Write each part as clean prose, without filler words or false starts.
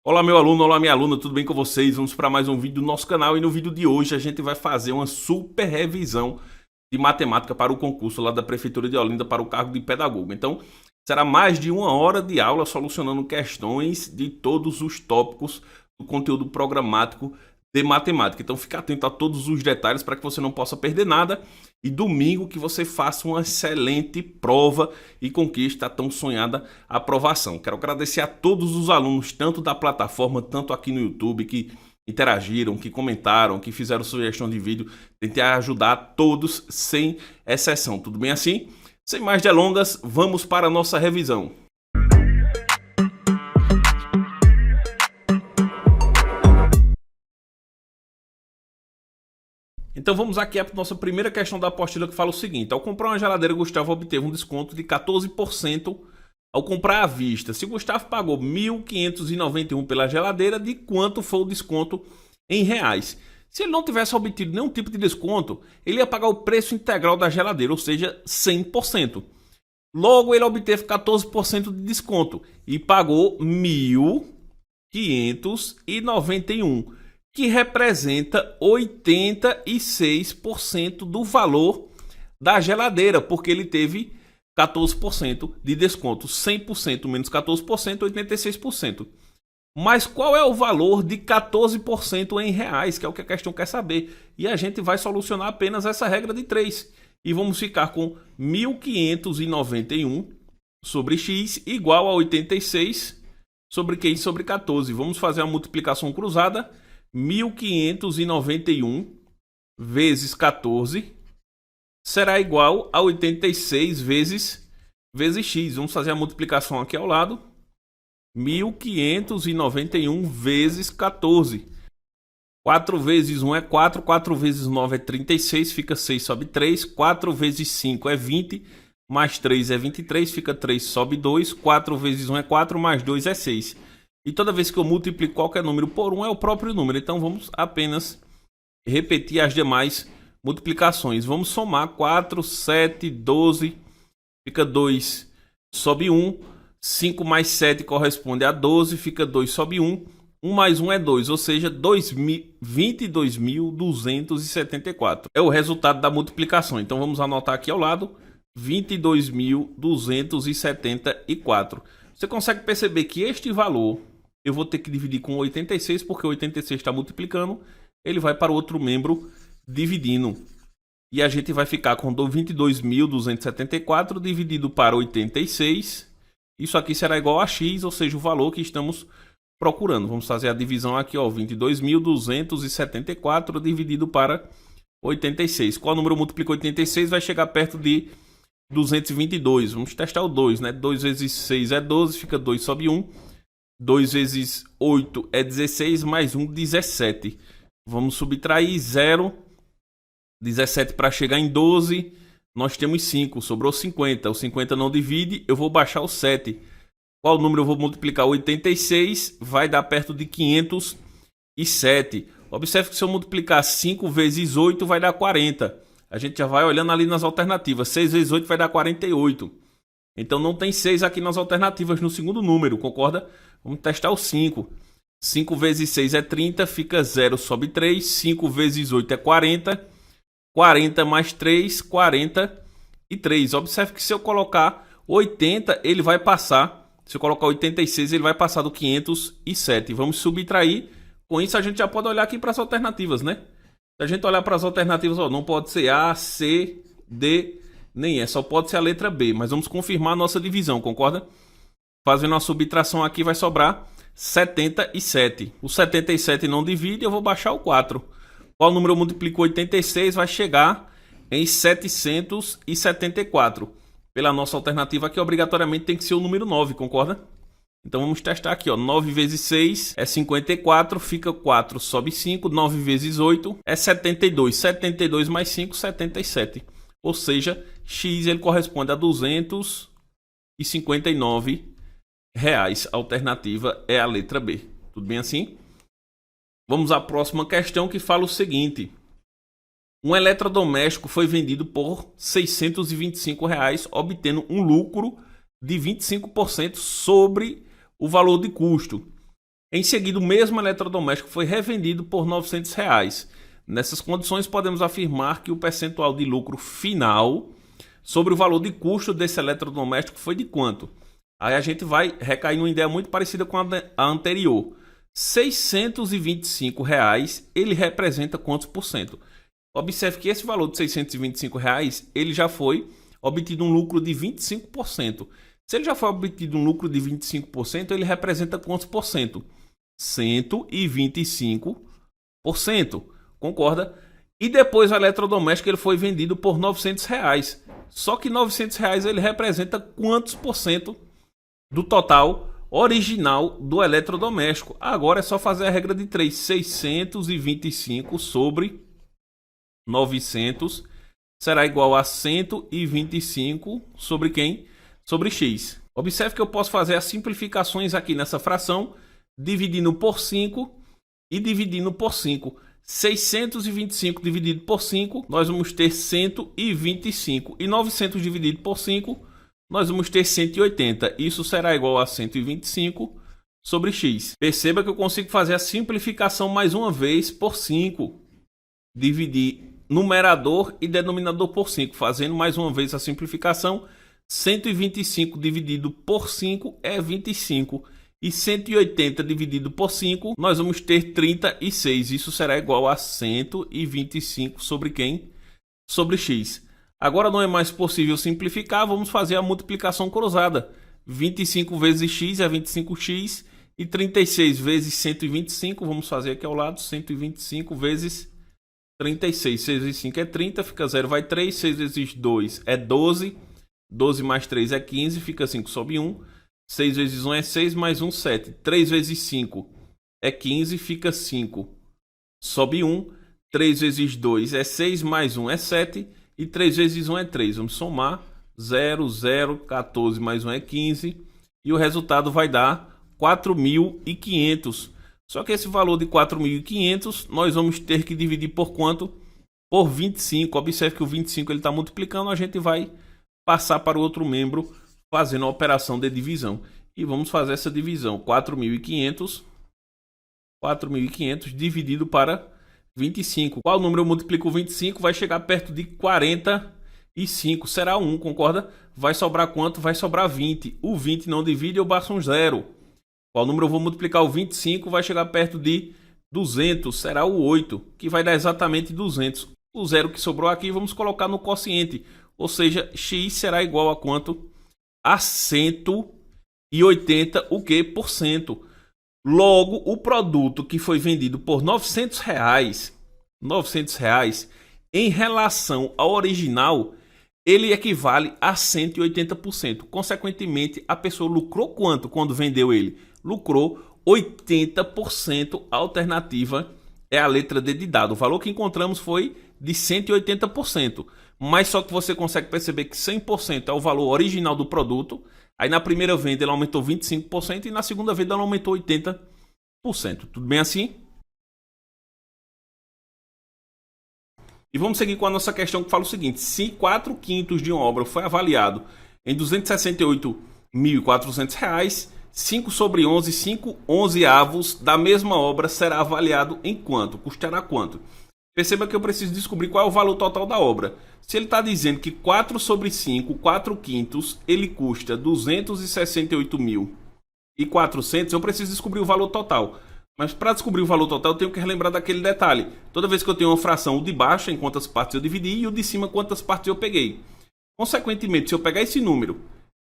Olá meu aluno, olá minha aluna, tudo bem com vocês? Vamos para mais um vídeo do nosso canal e no vídeo de hoje a gente vai fazer uma super revisão de matemática para o concurso lá da Prefeitura de Olinda para o cargo de pedagogo. Então, será mais de uma hora de aula solucionando questões de todos os tópicos do conteúdo programático de matemática. Então, fique atento a todos os detalhes para que você não possa perder nada. E domingo que você faça uma excelente prova e conquiste a tão sonhada aprovação. Quero agradecer a todos os alunos, tanto da plataforma, tanto aqui no YouTube, que interagiram, que comentaram, que fizeram sugestão de vídeo. Tentei ajudar todos sem exceção. Tudo bem assim? Sem mais delongas, vamos para a nossa revisão. Então vamos aqui para a nossa primeira questão da apostila, que fala o seguinte: ao comprar uma geladeira, Gustavo obteve um desconto de 14% ao comprar à vista. Se Gustavo pagou R$ 1.591 pela geladeira, de quanto foi o desconto em reais? Se ele não tivesse obtido nenhum tipo de desconto, ele ia pagar o preço integral da geladeira, ou seja, 100%. Logo, ele obteve 14% de desconto e pagou R$ 1.591, que representa 86% do valor da geladeira, porque ele teve 14% de desconto. 100% menos 14%, 86%. Mas qual é o valor de 14% em reais, que é o que a questão quer saber? E a gente vai solucionar apenas essa regra de 3. E vamos ficar com 1.591 sobre x igual a 86 sobre Q sobre 14. Vamos fazer a multiplicação cruzada. 1.591 vezes 14 será igual a 86 vezes x. Vamos fazer a multiplicação aqui ao lado. 1.591 vezes 14. 4 vezes 1 é 4, 4 vezes 9 é 36, fica 6 sobe 3. 4 vezes 5 é 20, mais 3 é 23, fica 3 sobe 2. 4 vezes 1 é 4, mais 2 é 6. E toda vez que eu multiplico qualquer número por 1 é o próprio número. Então vamos apenas repetir as demais multiplicações. Vamos somar 4, 7, 12, fica 2 sobe 1. 5 mais 7 corresponde a 12, fica 2 sobe 1. 1 mais 1 é 2, ou seja, 22.274. É o resultado da multiplicação. Então vamos anotar aqui ao lado, 22.274. Você consegue perceber que este valor eu vou ter que dividir com 86, porque 86 está multiplicando, ele vai para o outro membro dividindo. E a gente vai ficar com 22.274 dividido para 86. Isso aqui será igual a x, ou seja, o valor que estamos procurando. Vamos fazer a divisão aqui, ó, 22.274 dividido para 86. Qual número multiplica 86? Vai chegar perto de 222. Vamos testar o 2, né? 2 vezes 6 é 12, fica 2 sobe 1. 2 vezes 8 é 16, mais 1, 17. Vamos subtrair 0. 17 para chegar em 12, nós temos 5, sobrou 50. O 50 não divide, eu vou baixar o 7. Qual número eu vou multiplicar? 86 vai dar perto de 507. Observe que se eu multiplicar 5 vezes 8 vai dar 40. A gente já vai olhando ali nas alternativas. 6 vezes 8 vai dar 48. Então não tem 6 aqui nas alternativas no segundo número, concorda? Vamos testar o 5. 5 vezes 6 é 30, fica 0, sobe 3. 5 vezes 8 é 40. 40 mais 3, 43. Observe que se eu colocar 80, ele vai passar. Se eu colocar 86, ele vai passar do 507. Vamos subtrair. Com isso, a gente já pode olhar aqui para as alternativas, né? Se a gente olhar para as alternativas, ó, não pode ser A, C, D, nem E. Só pode ser a letra B. Mas vamos confirmar a nossa divisão, concorda? Fazendo a subtração aqui, vai sobrar 77. O 77 não divide, eu vou baixar o 4. Qual número eu multiplico 86? Vai chegar em 774. Pela nossa alternativa aqui, obrigatoriamente tem que ser o número 9, concorda? Então vamos testar aqui, ó. 9 vezes 6 é 54, fica 4, sobe 5. 9 vezes 8 é 72. 72 mais 5, 77. Ou seja, x ele corresponde a 259 reais. A alternativa é a letra B. Tudo bem assim? Vamos à próxima questão, que fala o seguinte: um eletrodoméstico foi vendido por R$ 625, obtendo um lucro de 25% sobre o valor de custo. Em seguida, o mesmo eletrodoméstico foi revendido por R$ 900. Nessas condições, podemos afirmar que o percentual de lucro final sobre o valor de custo desse eletrodoméstico foi de quanto? Aí a gente vai recair numa ideia muito parecida com a anterior. R$ 625, ele representa quantos por cento? Observe que esse valor de R$ 625, ele já foi obtido um lucro de 25%. Se ele já foi obtido um lucro de 25%, ele representa quantos por cento? 125%. Concorda? E depois o eletrodoméstico ele foi vendido por R$ 900. Só que R$ 900 ele representa quantos por cento do total original do eletrodoméstico? Agora é só fazer a regra de 3. 625 sobre 900 será igual a 125 sobre quem? Sobre x. Observe que eu posso fazer as simplificações aqui nessa fração, dividindo por 5 e dividindo por 5. 625 dividido por 5, nós vamos ter 125. E 900 dividido por 5, nós vamos ter 180. Isso será igual a 125 sobre x. Perceba que eu consigo fazer a simplificação mais uma vez por 5. Dividir numerador e denominador por 5. Fazendo mais uma vez a simplificação, 125 dividido por 5 é 25. E 180 dividido por 5, nós vamos ter 36. Isso será igual a 125 sobre quem? Sobre x. Agora não é mais possível simplificar, vamos fazer a multiplicação cruzada. 25 vezes x é 25x e 36 vezes 125, vamos fazer aqui ao lado, 125 vezes 36. 6 vezes 5 é 30, fica 0, vai 3. 6 vezes 2 é 12. 12 mais 3 é 15, fica 5, sobe 1. 6 vezes 1 é 6, mais 1, 7. 3 vezes 5 é 15, fica 5. Sobe 1. 3 vezes 2 é 6, mais 1 é 7. E 3 vezes 1 é 3. Vamos somar. 0, 0, 14 mais 1 é 15. E o resultado vai dar 4.500. Só que esse valor de 4.500 nós vamos ter que dividir por quanto? Por 25. Observe que o 25 ele está multiplicando, a gente vai passar para o outro membro fazendo a operação de divisão. E vamos fazer essa divisão. 4.500 dividido para 25. Qual número eu multiplico 25? Vai chegar perto de 45. Será 1, concorda? Vai sobrar quanto? Vai sobrar 20. O 20 não divide, eu baixo um 0. Qual número eu vou multiplicar o 25? Vai chegar perto de 200. Será o 8, que vai dar exatamente 200. O 0 que sobrou aqui vamos colocar no quociente. Ou seja, x será igual a quanto? A 180 o que? Por cento. Logo, o produto que foi vendido por R$ 900, em relação ao original, ele equivale a 180%. Consequentemente, a pessoa lucrou quanto quando vendeu ele? Lucrou 80%. A alternativa é a letra D de dado. O valor que encontramos foi de 180%. Mas só que você consegue perceber que 100% é o valor original do produto. Aí na primeira venda ele aumentou 25% e na segunda venda ele aumentou 80%. Tudo bem assim? E vamos seguir com a nossa questão que fala o seguinte. Se 4/5 de uma obra foi avaliado em R$ 268.400, 5 sobre 11, 5 onzeavos da mesma obra será avaliado em quanto? Custará quanto? Perceba que eu preciso descobrir qual é o valor total da obra. Se ele está dizendo que 4 sobre 5, 4/5, ele custa 268.400, eu preciso descobrir o valor total. Mas para descobrir o valor total, eu tenho que relembrar daquele detalhe. Toda vez que eu tenho uma fração, o de baixo, em quantas partes eu dividi, e o de cima, quantas partes eu peguei. Consequentemente, se eu pegar esse número,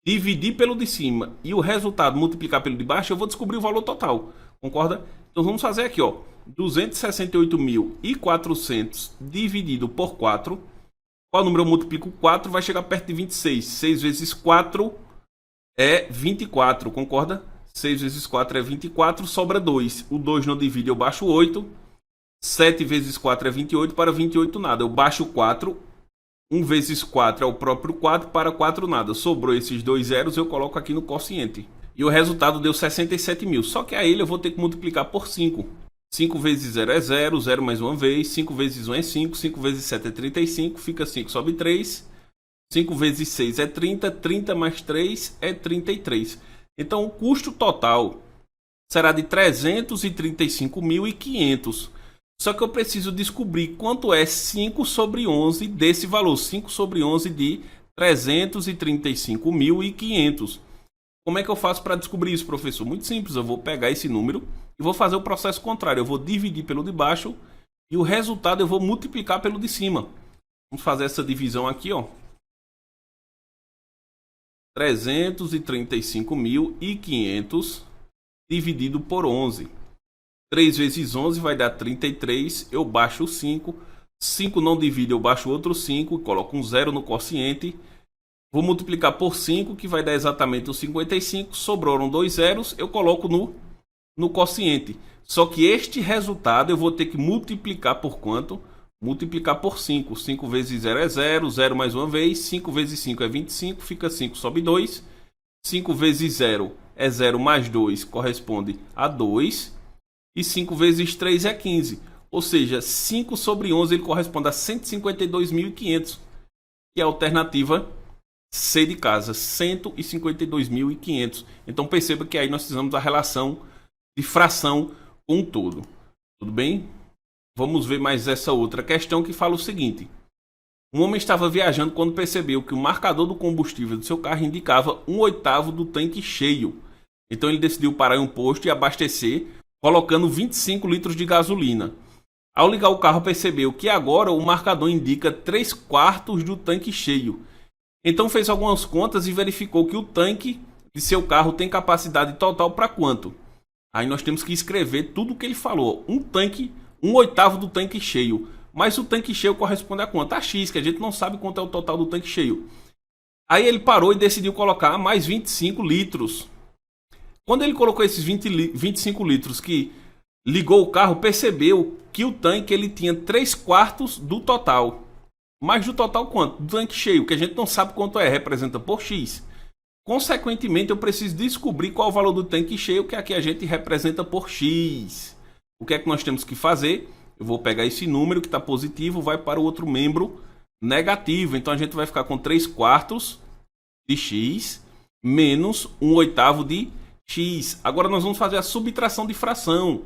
dividir pelo de cima e o resultado multiplicar pelo de baixo, eu vou descobrir o valor total. Concorda? Então vamos fazer aqui, ó. 268.400 dividido por 4. Qual número eu multiplico 4? Vai chegar perto de 26. 6 vezes 4 é 24, concorda? 6 vezes 4 é 24, sobra 2. O 2 não divide, eu baixo 8. 7 vezes 4 é 28, para 28 nada. Eu baixo 4. 1 vezes 4 é o próprio 4, para 4 nada. Sobrou esses dois zeros, eu coloco aqui no quociente. E o resultado deu 67 mil. Só que a ele eu vou ter que multiplicar por 5. 5 vezes 0 é 0, 0 mais uma vez. 5 vezes 1 é 5, 5 vezes 7 é 35, fica 5, sobe 3. 5 vezes 6 é 30, 30 mais 3 é 33. Então o custo total será de 335.500. Só que eu preciso descobrir quanto é 5 sobre 11 desse valor. 5 sobre 11 de 335.500. Como é que eu faço para descobrir isso, professor? Muito simples, eu vou pegar esse número e vou fazer o processo contrário. Eu vou dividir pelo de baixo e o resultado eu vou multiplicar pelo de cima. Vamos fazer essa divisão aqui, ó. 335.500 dividido por 11. 3 vezes 11 vai dar 33. Eu baixo 5. 5 não divide, eu baixo outro 5. Coloco um 0 no quociente. Vou multiplicar por 5, que vai dar exatamente os 55. Sobraram 2 zeros, eu coloco no quociente. Só que este resultado eu vou ter que multiplicar por quanto? Multiplicar por 5. 5 vezes 0 é 0. 0 mais uma vez. 5 vezes 5 é 25. Fica 5 sobre 2. 5 vezes 0 é 0 mais 2. Corresponde a 2. E 5 vezes 3 é 15. Ou seja, 5 sobre 11 ele corresponde a 152.500. Que é a alternativa C de casa. 152.500. Então perceba que aí nós fizemos a relação de fração com um todo. Tudo bem? Vamos ver mais essa outra questão que fala o seguinte. Um homem estava viajando quando percebeu que o marcador do combustível do seu carro indicava 1/8 do tanque cheio. Então ele decidiu parar em um posto e abastecer, colocando 25 litros de gasolina. Ao ligar o carro, percebeu que agora o marcador indica 3/4 do tanque cheio. Então fez algumas contas e verificou que o tanque de seu carro tem capacidade total para quanto? Aí nós temos que escrever tudo o que ele falou. 1/8 do tanque cheio. Mas o tanque cheio corresponde a quanto? A X, que a gente não sabe quanto é o total do tanque cheio. Aí ele parou e decidiu colocar mais 25 litros. Quando ele colocou esses 25 litros que ligou o carro, percebeu que o tanque ele tinha 3/4 do total. Mas do total quanto? Do tanque cheio, que a gente não sabe quanto é, representa por X. Consequentemente, eu preciso descobrir qual é o valor do tanque cheio, que aqui a gente representa por X. O que é que nós temos que fazer? Eu vou pegar esse número que está positivo, vai para o outro membro negativo. Então a gente vai ficar com 3/4 de X menos 1/8 de X. Agora nós vamos fazer a subtração de fração.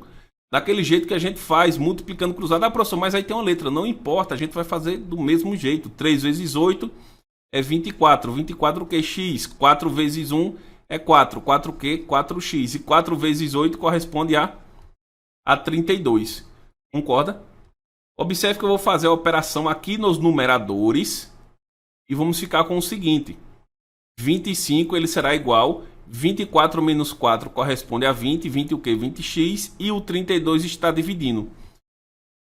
Daquele jeito que a gente faz, multiplicando cruzado. Ah, professor, mas aí tem uma letra. Não importa, a gente vai fazer do mesmo jeito. 3 vezes 8 é 24. 24 o que? X. 4 vezes 1 é 4. 4 o que? 4x. E 4 vezes 8 corresponde a 32. Concorda? Observe que eu vou fazer a operação aqui nos numeradores. E vamos ficar com o seguinte. 25 ele será igual. 24 menos 4 corresponde a 20. 20 o que? 20x. E o 32 está dividindo.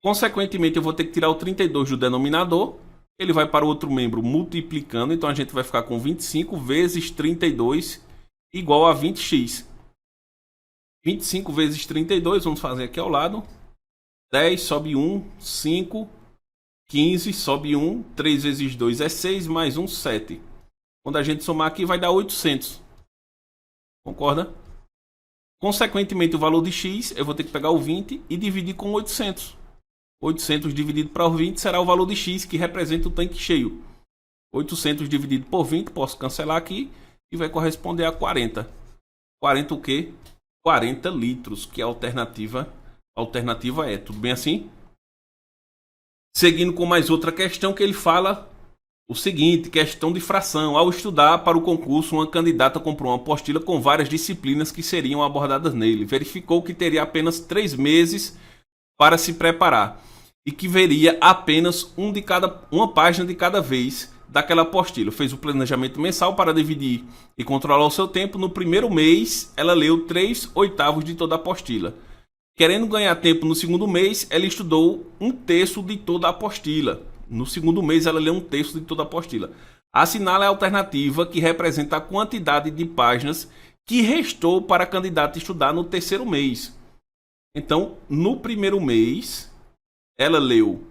Consequentemente, eu vou ter que tirar o 32 do denominador. Ele vai para o outro membro multiplicando. Então a gente vai ficar com 25 vezes 32 igual a 20x. 25 vezes 32, vamos fazer aqui ao lado. 10 sobe 1, 5. 15 sobe 1. 3 vezes 2 é 6, mais 1, 7. Quando a gente somar aqui vai dar 800. Concorda? Consequentemente, o valor de x, eu vou ter que pegar o 20 e dividir com 800. 800 dividido para o 20 será o valor de x, que representa o tanque cheio. 800 dividido por 20, posso cancelar aqui, e vai corresponder a 40. 40 o quê? 40 litros, que é a alternativa é. Tudo bem assim? Seguindo com mais outra questão que ele fala o seguinte, questão de fração. Ao estudar para o concurso, uma candidata comprou uma apostila com várias disciplinas que seriam abordadas nele. Verificou que teria apenas 3 meses para se preparar e que veria apenas uma página de cada vez daquela apostila. Fez o planejamento mensal para dividir e controlar o seu tempo. No primeiro mês, ela leu 3/8 de toda a apostila. Querendo ganhar tempo no segundo mês, ela estudou 1/3 de toda a apostila. No segundo mês, ela leu 1/3 de toda a apostila. Assinale a alternativa que representa a quantidade de páginas que restou para a candidata estudar no terceiro mês. Então, no primeiro mês, ela leu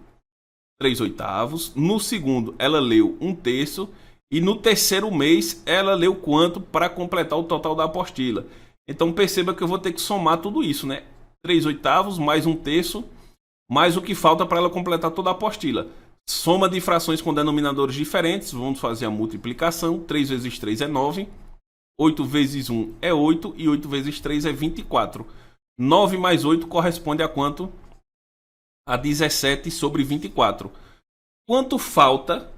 3/8. No segundo, ela leu 1/3. E no terceiro mês, ela leu quanto para completar o total da apostila. Então, perceba que eu vou ter que somar tudo isso, né? 3/8 mais 1/3, mais o que falta para ela completar toda a apostila. Soma de frações com denominadores diferentes. Vamos fazer a multiplicação. 3 vezes 3 é 9. 8 vezes 1 é 8. E 8 vezes 3 é 24. 9 mais 8 corresponde a quanto? A 17 sobre 24. Quanto falta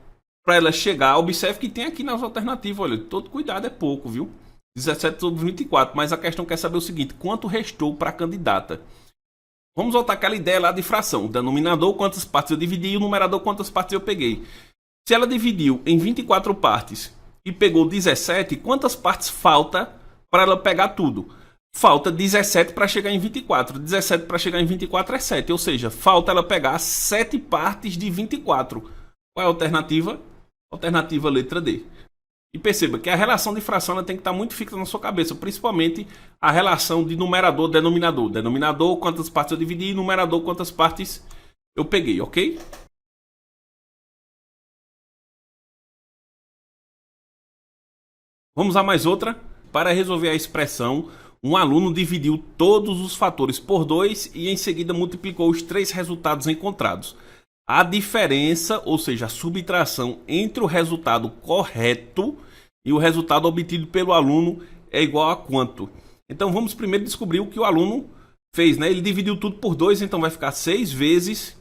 para ela chegar? Observe que tem aqui nas alternativas, olha, todo cuidado é pouco, viu? 17 sobre 24, mas a questão quer saber o seguinte, quanto restou para a candidata? Vamos voltar àquela ideia lá de fração, o denominador, quantas partes eu dividi, e o numerador, quantas partes eu peguei. Se ela dividiu em 24 partes e pegou 17, quantas partes falta para ela pegar tudo? Falta 17 para chegar em 24. 17 para chegar em 24 é 7. Ou seja, falta ela pegar 7 partes de 24. Qual é a alternativa? Alternativa letra D. E perceba que a relação de fração ela tem que estar muito fixa na sua cabeça. Principalmente a relação de numerador-denominador. Denominador, quantas partes eu dividi. Numerador, quantas partes eu peguei, ok? Vamos a mais outra. Para resolver a expressão, um aluno dividiu todos os fatores por 2 e em seguida multiplicou os 3 resultados encontrados. A diferença, ou seja, a subtração entre o resultado correto e o resultado obtido pelo aluno é igual a quanto? Então vamos primeiro descobrir o que o aluno fez, né? Ele dividiu tudo por 2, então vai ficar 6 vezes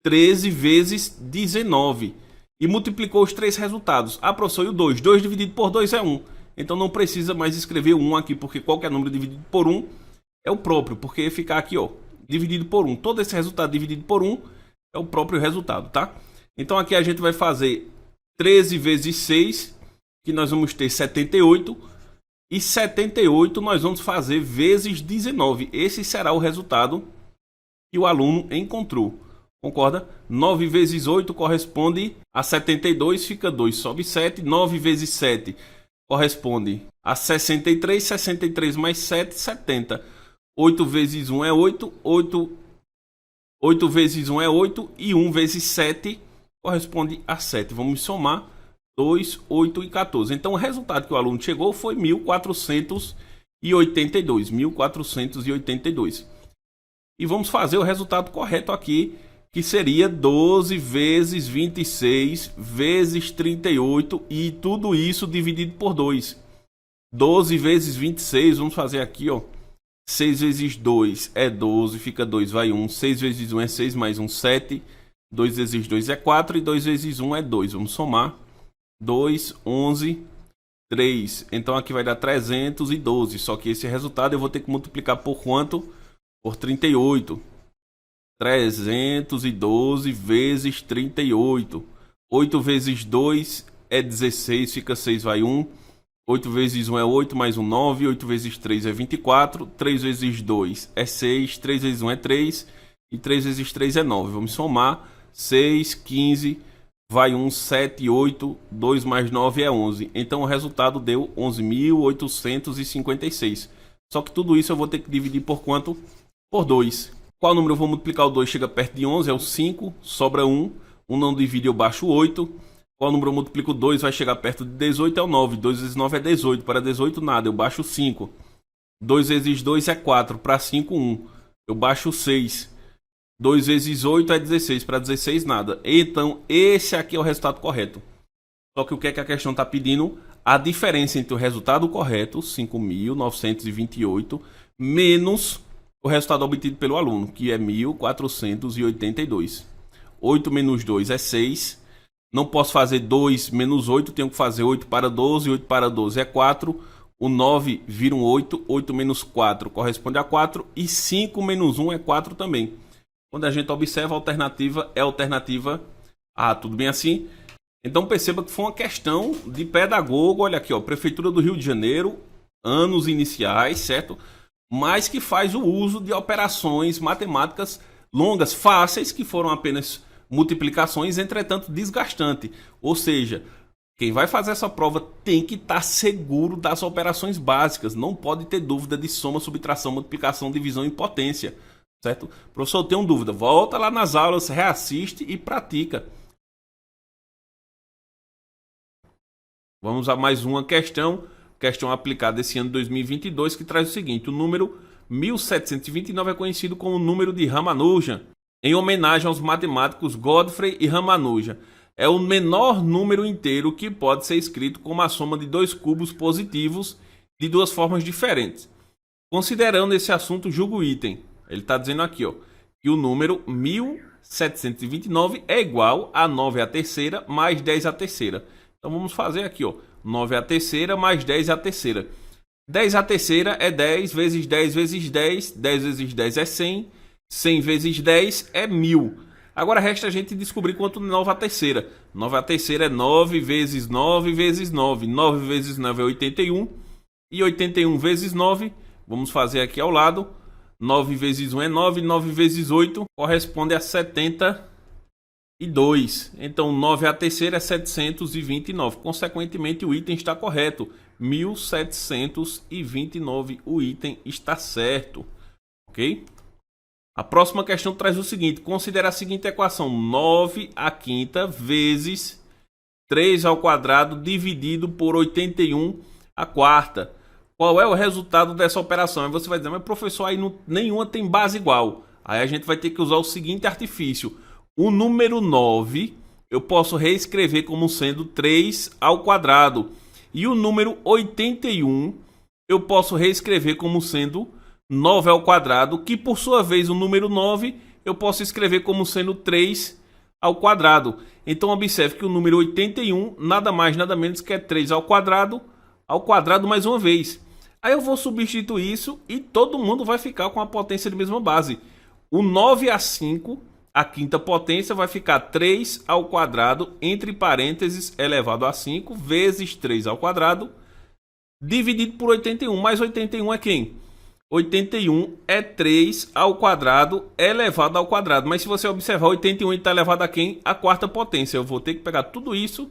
13 vezes 19. E multiplicou os 3 resultados. Ah, professor, e o 2? 2 dividido por 2 é 1. Então não precisa mais escrever 1 aqui, porque qualquer número dividido por 1 é o próprio, porque ficar aqui, ó, dividido por 1. Todo esse resultado dividido por 1 é o próprio resultado, tá? Então aqui a gente vai fazer 13 vezes 6, que nós vamos ter 78. E 78 nós vamos fazer vezes 19. Esse será o resultado que o aluno encontrou. Concorda? 9 vezes 8 corresponde a 72, fica 2 sobre 7. 9 vezes 7 corresponde a 63, 63 mais 7, 70. 8 vezes 1 é 8, 8 vezes 1 é 8 e 1 vezes 7 corresponde a 7. Vamos somar 2, 8 e 14. Então o resultado que o aluno chegou foi 1482. 1482. E vamos fazer o resultado correto aqui, que seria 12 vezes 26 vezes 38 e tudo isso dividido por 2. 12 vezes 26, vamos fazer aqui, ó. 6 vezes 2 é 12, fica 2, vai 1. 6 vezes 1 é 6, mais 1, 7. 2 vezes 2 é 4 e 2 vezes 1 é 2. Vamos somar. 2, 11, 3. Então aqui vai dar 312. Só que esse resultado eu vou ter que multiplicar por quanto? Por 38. 312 vezes 38. 8 vezes 2 é 16, fica 6, vai 1. 8 vezes 1 é 8, mais 1, 9. 8 vezes 3 é 24. 3 vezes 2 é 6. 3 vezes 1 é 3. E 3 vezes 3 é 9. Vamos somar. 6, 15, vai 1, 7, 8. 2 mais 9 é 11. Então o resultado deu 11.856. Só que tudo isso eu vou ter que dividir por quanto? Por 2. Qual número eu vou multiplicar o 2? Chega perto de 11, é o 5, sobra 1. 1 não divide, eu baixo 8. Qual número eu multiplico o 2? Vai chegar perto de 18, é o 9. 2 vezes 9 é 18. Para 18, nada, eu baixo 5. 2 vezes 2 é 4. Para 5, 1. Eu baixo 6. 2 vezes 8 é 16. Para 16, nada. Então, esse aqui é o resultado correto. Só que o que é que a questão está pedindo? A diferença entre o resultado correto, 5.928, menos o resultado obtido pelo aluno, que é 1.482. 8 menos 2 é 6. Não posso fazer 2 menos 8, tenho que fazer 8 para 12. 8 para 12 é 4. O 9 vira um 8. 8 menos 4 corresponde a 4. E 5 menos 1 é 4 também. Quando a gente observa, a alternativa é a alternativa A. Tudo bem assim? Então perceba que foi uma questão de pedagogo. Olha aqui, ó, Prefeitura do Rio de Janeiro, anos iniciais, certo? Mas que faz o uso de operações matemáticas longas, fáceis, que foram apenas multiplicações, entretanto desgastante. Ou seja, quem vai fazer essa prova tem que estar seguro das operações básicas, não pode ter dúvida de soma, subtração, multiplicação, divisão e potência, certo? Professor, eu tenho dúvida, volta lá nas aulas, reassiste e pratica. Vamos a mais uma questão aplicada esse ano de 2022, que traz o seguinte: o número 1729 é conhecido como o número de Ramanujan, em homenagem aos matemáticos Godfrey e Ramanujan. É o menor número inteiro que pode ser escrito como a soma de dois cubos positivos de duas formas diferentes. Considerando esse assunto, julgo o item. Ele está dizendo aqui, ó, que o número 1729 é igual a 9 à terceira mais 10 à terceira. Então vamos fazer aqui, ó, 9 à terceira mais 10 à terceira. 10 à terceira é 10 vezes 10 vezes 10. 10 vezes 10 é 100. 100 vezes 10 é 1000. Agora resta a gente descobrir quanto 9 à terceira. 9 à terceira é 9 vezes 9 vezes 9. 9 vezes 9 é 81. E 81 vezes 9, vamos fazer aqui ao lado. 9 vezes 1 é 9. 9 vezes 8 corresponde a 72. Então 9 à terceira é 729. Consequentemente, o item está correto. 1729, o item está certo. Ok? A próxima questão traz o seguinte: considere a seguinte equação: 9 à quinta vezes 3 ao quadrado dividido por 81 à quarta. Qual é o resultado dessa operação? Aí você vai dizer, mas professor, aí nenhuma tem base igual. Aí a gente vai ter que usar o seguinte artifício: o número 9 eu posso reescrever como sendo 3 ao quadrado. E o número 81 eu posso reescrever como sendo 9 ao quadrado, que por sua vez o número 9 eu posso escrever como sendo 3 ao quadrado. Então observe que o número 81 nada mais nada menos que é 3 ao quadrado mais uma vez. Aí eu vou substituir isso e todo mundo vai ficar com a potência de mesma base. O 9 a 5, a quinta potência, vai ficar 3 ao quadrado, entre parênteses, elevado a 5, vezes 3 ao quadrado, dividido por 81. Mais 81 é quem? 81 é 3 ao quadrado elevado ao quadrado. Mas se você observar, 81 está elevado a quem? A quarta potência. Eu vou ter que pegar tudo isso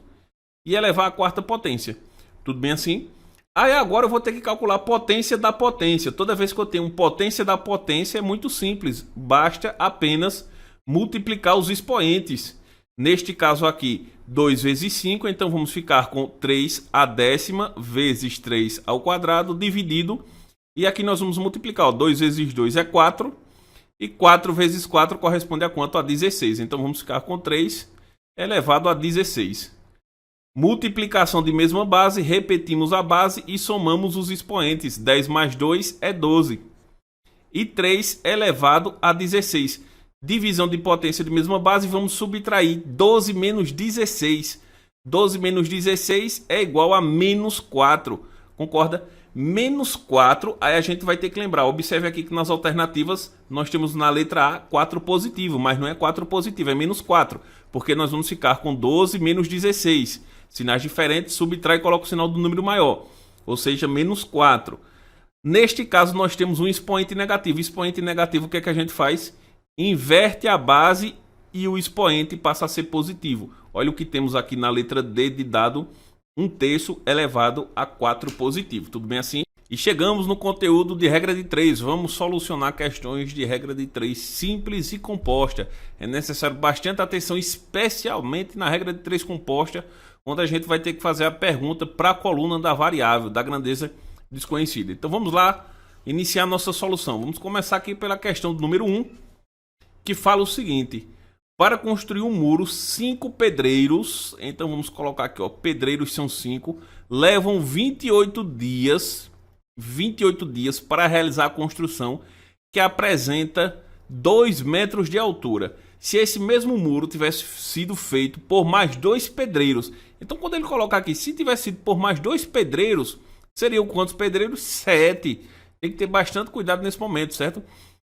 e elevar a quarta potência. Tudo bem assim? Aí agora eu vou ter que calcular a potência da potência. Toda vez que eu tenho potência da potência é muito simples. Basta apenas multiplicar os expoentes. Neste caso aqui, 2 vezes 5. Então vamos ficar com 3 a décima vezes 3 ao quadrado dividido. E aqui nós vamos multiplicar. Ó, 2 vezes 2 é 4. E 4 vezes 4 corresponde a quanto? A 16. Então vamos ficar com 3 elevado a 16. Multiplicação de mesma base, repetimos a base e somamos os expoentes. 10 mais 2 é 12. E 3 elevado a 16. Divisão de potência de mesma base, vamos subtrair 12 menos 16. 12 menos 16 é igual a menos 4. Concorda? Menos 4, aí a gente vai ter que lembrar. Observe aqui que nas alternativas nós temos na letra A 4 positivo, mas não é 4 positivo, é menos 4. Porque nós vamos ficar com 12 menos 16. Sinais diferentes, subtrai e coloca o sinal do número maior. Ou seja, menos 4. Neste caso nós temos um expoente negativo. Expoente negativo, o que é que a gente faz? Inverte a base e o expoente passa a ser positivo. Olha o que temos aqui na letra D de dado 1/3 elevado a 4 positivo. Tudo bem assim? E chegamos no conteúdo de regra de 3. Vamos solucionar questões de regra de 3 simples e composta. É necessário bastante atenção, especialmente na regra de 3 composta, onde a gente vai ter que fazer a pergunta para a coluna da variável, da grandeza desconhecida. Então vamos lá iniciar a nossa solução. Vamos começar aqui pela questão do número 1, que fala o seguinte: para construir um muro, 5 pedreiros, então vamos colocar aqui, ó, pedreiros são 5, levam 28 dias para realizar a construção, que apresenta 2 metros de altura. Se esse mesmo muro tivesse sido feito por mais 2 pedreiros, então quando ele colocar aqui, se tivesse sido por mais 2 pedreiros, seriam quantos pedreiros? 7. Tem que ter bastante cuidado nesse momento, certo?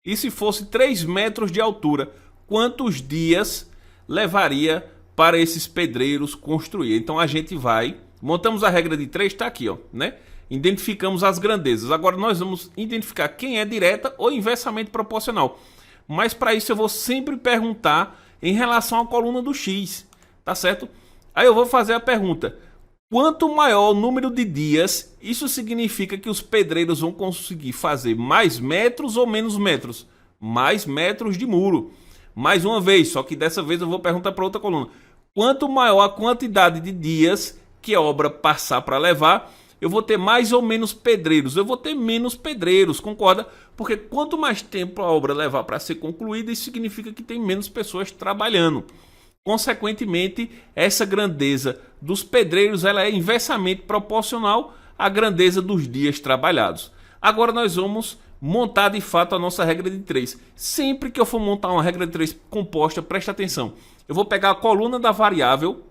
E se fosse 3 metros de altura, quantos dias levaria para esses pedreiros construir? Então a gente vai, montamos a regra de 3, está aqui, ó, né? Identificamos as grandezas. Agora nós vamos identificar quem é direta ou inversamente proporcional. Mas para isso eu vou sempre perguntar em relação à coluna do X, tá certo? Aí eu vou fazer a pergunta: quanto maior o número de dias, isso significa que os pedreiros vão conseguir fazer mais metros ou menos metros? Mais metros de muro. Mais uma vez, só que dessa vez eu vou perguntar para outra coluna: quanto maior a quantidade de dias que a obra passar para levar, eu vou ter mais ou menos pedreiros? Eu vou ter menos pedreiros, concorda? Porque quanto mais tempo a obra levar para ser concluída, isso significa que tem menos pessoas trabalhando. Consequentemente, essa grandeza dos pedreiros ela é inversamente proporcional à grandeza dos dias trabalhados. Agora nós vamos montar de fato a nossa regra de 3. Sempre que eu for montar uma regra de 3 composta, preste atenção. Eu vou pegar a coluna da variável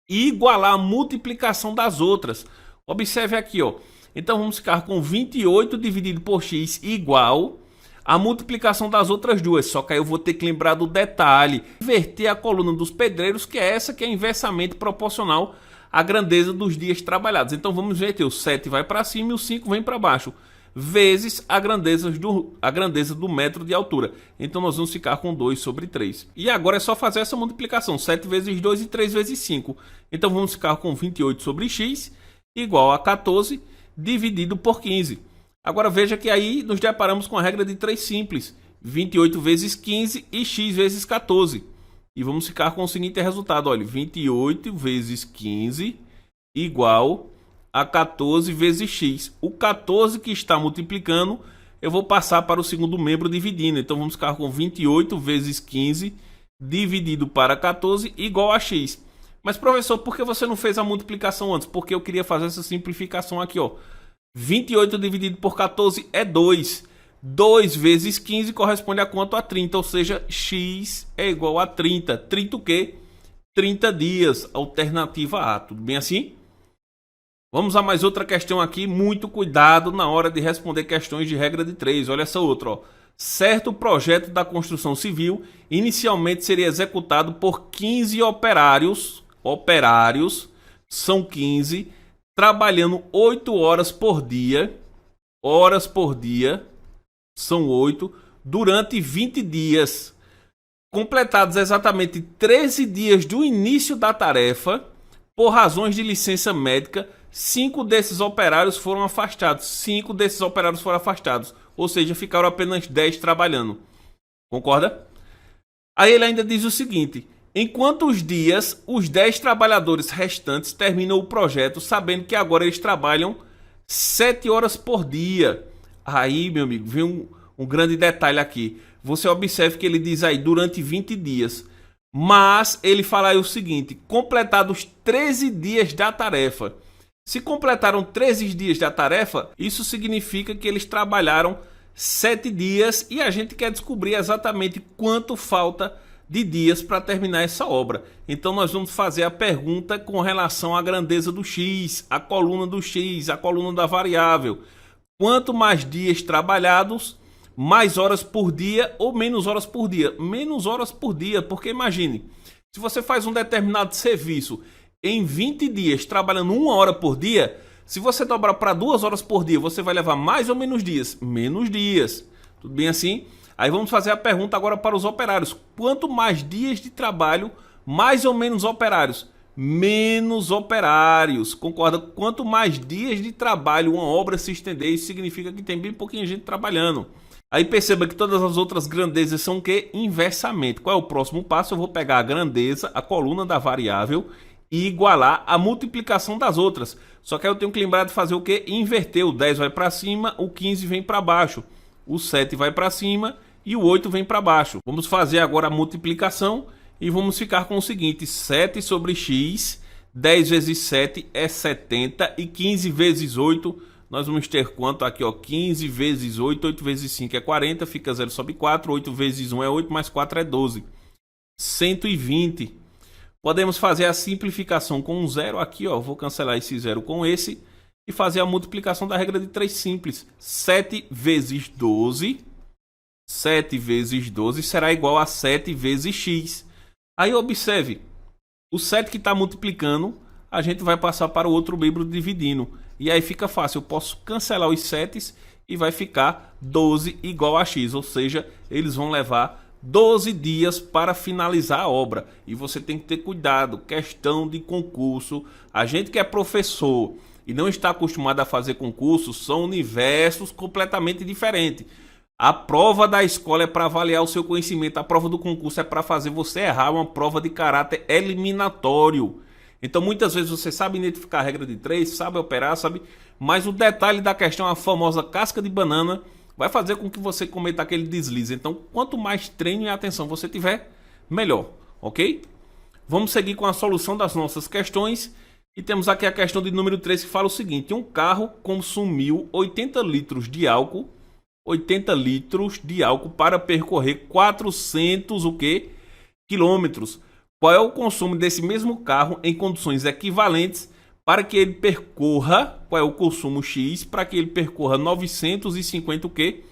e igualar a multiplicação das outras. Observe aqui, ó. Então vamos ficar com 28 dividido por x igual a multiplicação das outras duas. Só que aí eu vou ter que lembrar do detalhe. Inverter a coluna dos pedreiros, que é essa que é inversamente proporcional à grandeza dos dias trabalhados. Então vamos inverter. O 7 vai para cima e o 5 vem para baixo. Vezes a grandeza do metro de altura. Então nós vamos ficar com 2 sobre 3. E agora é só fazer essa multiplicação. 7 vezes 2 e 3 vezes 5. Então vamos ficar com 28 sobre x igual a 14 dividido por 15. Agora veja que aí nos deparamos com a regra de 3 simples. 28 vezes 15 e x vezes 14. E vamos ficar com o seguinte resultado. Olha, 28 vezes 15 igual a 14 vezes x. O 14 que está multiplicando, eu vou passar para o segundo membro dividindo. Então vamos ficar com 28 vezes 15 dividido para 14 igual a x. Mas professor, por que você não fez a multiplicação antes? Porque eu queria fazer essa simplificação aqui, ó. 28 dividido por 14 é 2. 2 vezes 15 corresponde a quanto? A 30, ou seja, x é igual a 30. 30 o quê? 30 dias, alternativa A. Tudo bem assim? Vamos a mais outra questão aqui. Muito cuidado na hora de responder questões de regra de 3. Olha essa outra, ó. Certo projeto da construção civil inicialmente seria executado por 15 operários, são 15, trabalhando 8 horas por dia, são 8, durante 20 dias. Completados exatamente 13 dias do início da tarefa, por razões de licença médica, 5 desses operários foram afastados. Ou seja, ficaram apenas 10 trabalhando. Concorda? Aí ele ainda diz o seguinte: em quantos dias os 10 trabalhadores restantes terminam o projeto, sabendo que agora eles trabalham 7 horas por dia? Aí, meu amigo, vem um grande detalhe aqui. Você observe que ele diz aí durante 20 dias. Mas ele fala aí o seguinte: completados 13 dias da tarefa. Se completaram 13 dias da tarefa, isso significa que eles trabalharam 7 dias e a gente quer descobrir exatamente quanto falta de dias para terminar essa obra. Então nós vamos fazer a pergunta com relação à grandeza do x, a coluna do x, a coluna da variável. Quanto mais dias trabalhados, mais horas por dia ou menos horas por dia? Menos horas por dia, porque imagine, se você faz um determinado serviço em 20 dias, trabalhando 1 hora por dia, se você dobrar para 2 horas por dia, você vai levar mais ou menos dias? Menos dias. Tudo bem assim? Aí vamos fazer a pergunta agora para os operários. Quanto mais dias de trabalho, mais ou menos operários? Menos operários. Concorda? Quanto mais dias de trabalho uma obra se estender, isso significa que tem bem pouquinha gente trabalhando. Aí perceba que todas as outras grandezas são o quê? Inversamente. Qual é o próximo passo? Eu vou pegar a grandeza, a coluna da variável, e igualar a multiplicação das outras. Só que aí eu tenho que lembrar de fazer o que? Inverter. O 10 vai para cima, o 15 vem para baixo. O 7 vai para cima e o 8 vem para baixo. Vamos fazer agora a multiplicação e vamos ficar com o seguinte: 7 sobre x, 10 vezes 7 é 70 e 15 vezes 8, nós vamos ter quanto aqui, ó? 15 vezes 8, 8 vezes 5 é 40, fica 0 sobre 4, 8 vezes 1 é 8, mais 4 é 12. 120. Podemos fazer a simplificação com um zero aqui, ó. Vou cancelar esse zero com esse e fazer a multiplicação da regra de 3 simples. 7 vezes 12 será igual a 7 vezes x. Aí observe, o 7 que está multiplicando, a gente vai passar para o outro membro dividindo. E aí fica fácil, eu posso cancelar os 7 e vai ficar 12 igual a x. Ou seja, eles vão levar 12 dias para finalizar a obra. E você tem que ter cuidado, questão de concurso. A gente que é professor e não está acostumado a fazer concurso, são universos completamente diferentes. A prova da escola é para avaliar o seu conhecimento, a prova do concurso é para fazer você errar, uma prova de caráter eliminatório. Então muitas vezes você sabe identificar a regra de 3, sabe operar, sabe, mas o detalhe da questão, a famosa casca de banana, vai fazer com que você cometa aquele deslize. Então, quanto mais treino e atenção você tiver, melhor, ok? Vamos seguir com a solução das nossas questões. E temos aqui a questão de número 3 que fala o seguinte: um carro consumiu 80 litros de álcool 80 litros de álcool para percorrer 400 o quê? Quilômetros. Qual é o consumo desse mesmo carro em condições equivalentes para que ele percorra, qual é o consumo X para que ele percorra 950 o quê?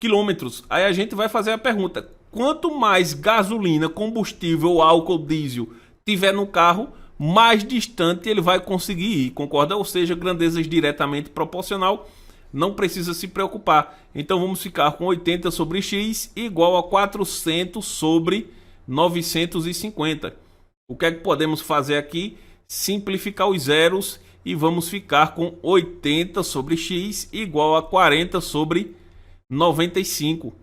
Quilômetros. Aí a gente vai fazer a pergunta: quanto mais gasolina, combustível, álcool, diesel tiver no carro, mais distante ele vai conseguir ir, concorda? Ou seja, grandezas diretamente proporcional, não precisa se preocupar. Então vamos ficar com 80 sobre x igual a 400 sobre 950. O que é que podemos fazer aqui? Simplificar os zeros e vamos ficar com 80 sobre x igual a 40 sobre 95.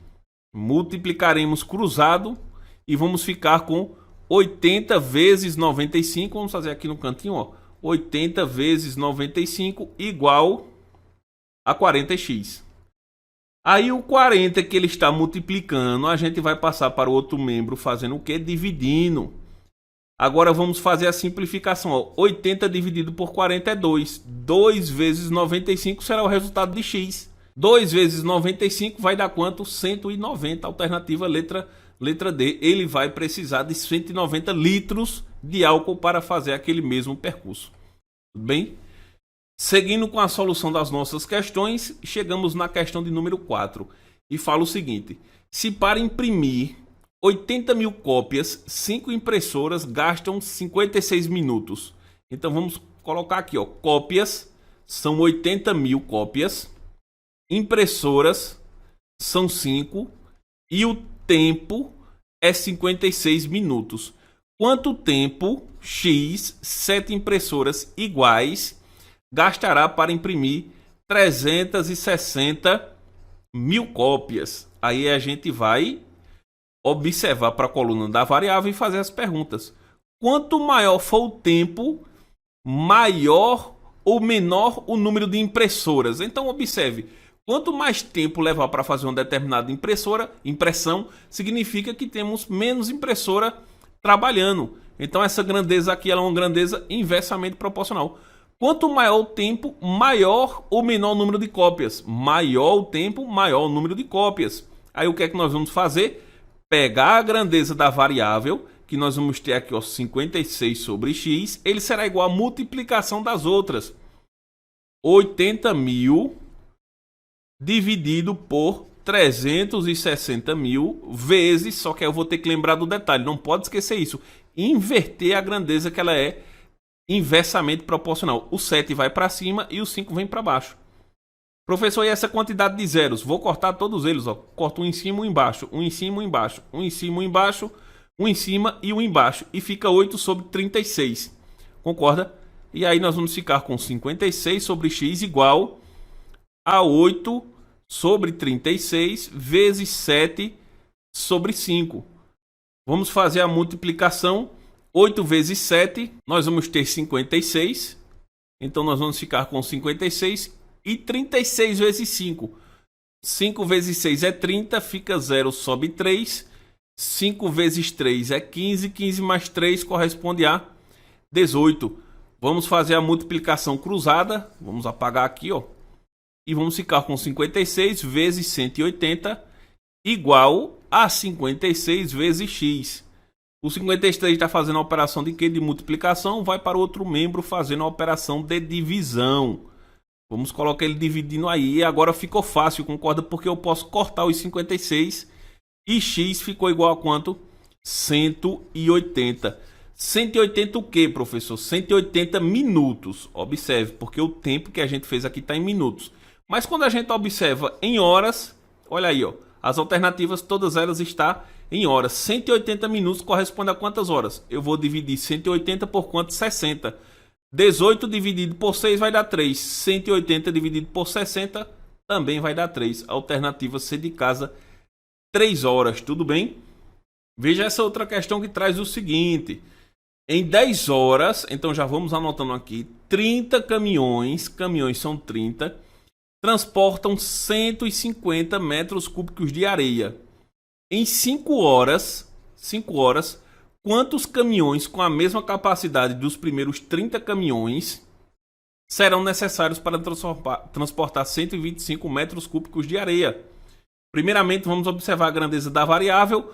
Multiplicaremos cruzado e vamos ficar com 80 vezes 95. Vamos fazer aqui no cantinho, ó. 80 vezes 95 igual a 40x. Aí o 40 que ele está multiplicando, a gente vai passar para o outro membro fazendo o quê? Dividindo. Agora vamos fazer a simplificação, ó. 80 dividido por 40 é 2. 2 vezes 95 será o resultado de x. 2 vezes 95 vai dar quanto? 190. Alternativa letra D. Ele vai precisar de 190 litros de álcool para fazer aquele mesmo percurso. Tudo bem? Seguindo com a solução das nossas questões, chegamos na questão de número 4. E fala o seguinte: se para imprimir 80 mil cópias, 5 impressoras gastam 56 minutos. Então vamos colocar aqui, ó, cópias são 80 mil cópias, impressoras são 5 e o tempo é 56 minutos. Quanto tempo X, 7 impressoras iguais, gastará para imprimir 360 mil cópias? Aí a gente vai observar para a coluna da variável e fazer as perguntas. Quanto maior for o tempo, maior ou menor o número de impressoras? Então observe, quanto mais tempo levar para fazer uma determinada impressão, significa que temos menos impressora trabalhando. Então essa grandeza aqui ela é uma grandeza inversamente proporcional. Quanto maior o tempo, maior ou menor o número de cópias. Maior o tempo, maior o número de cópias. Aí o que é que nós vamos fazer? Pegar a grandeza da variável, que nós vamos ter aqui, ó, 56 sobre x, ele será igual à multiplicação das outras. 80 mil dividido por 360 mil vezes, só que eu vou ter que lembrar do detalhe, não pode esquecer isso, inverter a grandeza que ela é inversamente proporcional. O 7 vai para cima e o 5 vem para baixo. Professor, e essa quantidade de zeros? Vou cortar todos eles, ó. Corto um em cima, um embaixo, um em cima, um embaixo, um em cima, um embaixo, um em cima e um embaixo. E fica 8 sobre 36. Concorda? E aí nós vamos ficar com 56 sobre x igual a 8 sobre 36 vezes 7 sobre 5. Vamos fazer a multiplicação. 8 vezes 7, nós vamos ter 56. Então nós vamos ficar com 56 e 36 vezes 5. 5 vezes 6 é 30, fica 0, sobe 3. 5 vezes 3 é 15, 15 mais 3 corresponde a 18. Vamos fazer a multiplicação cruzada, vamos apagar aqui, ó. E vamos ficar com 56 vezes 180 igual a 56 vezes x. O 53 está fazendo a operação de quê? De multiplicação, vai para o outro membro fazendo a operação de divisão. Vamos colocar ele dividindo aí. E agora ficou fácil, concorda? Porque eu posso cortar os 56 e x ficou igual a quanto? 180. 180 o quê, professor? 180 minutos. Observe, porque o tempo que a gente fez aqui está em minutos. Mas quando a gente observa em horas, olha aí, ó, as alternativas todas elas estão em horas. 180 minutos corresponde a quantas horas? Eu vou dividir 180 por quanto? 60. 18 dividido por 6 vai dar 3. 180 dividido por 60 também vai dar 3. Alternativa C de casa, 3 horas. Tudo bem? Veja essa outra questão que traz o seguinte. Em 10 horas, então já vamos anotando aqui, 30 caminhões são 30, transportam 150 metros cúbicos de areia. Em 5 horas, quantos caminhões com a mesma capacidade dos primeiros 30 caminhões serão necessários para transportar 125 metros cúbicos de areia? Primeiramente, vamos observar a grandeza da variável.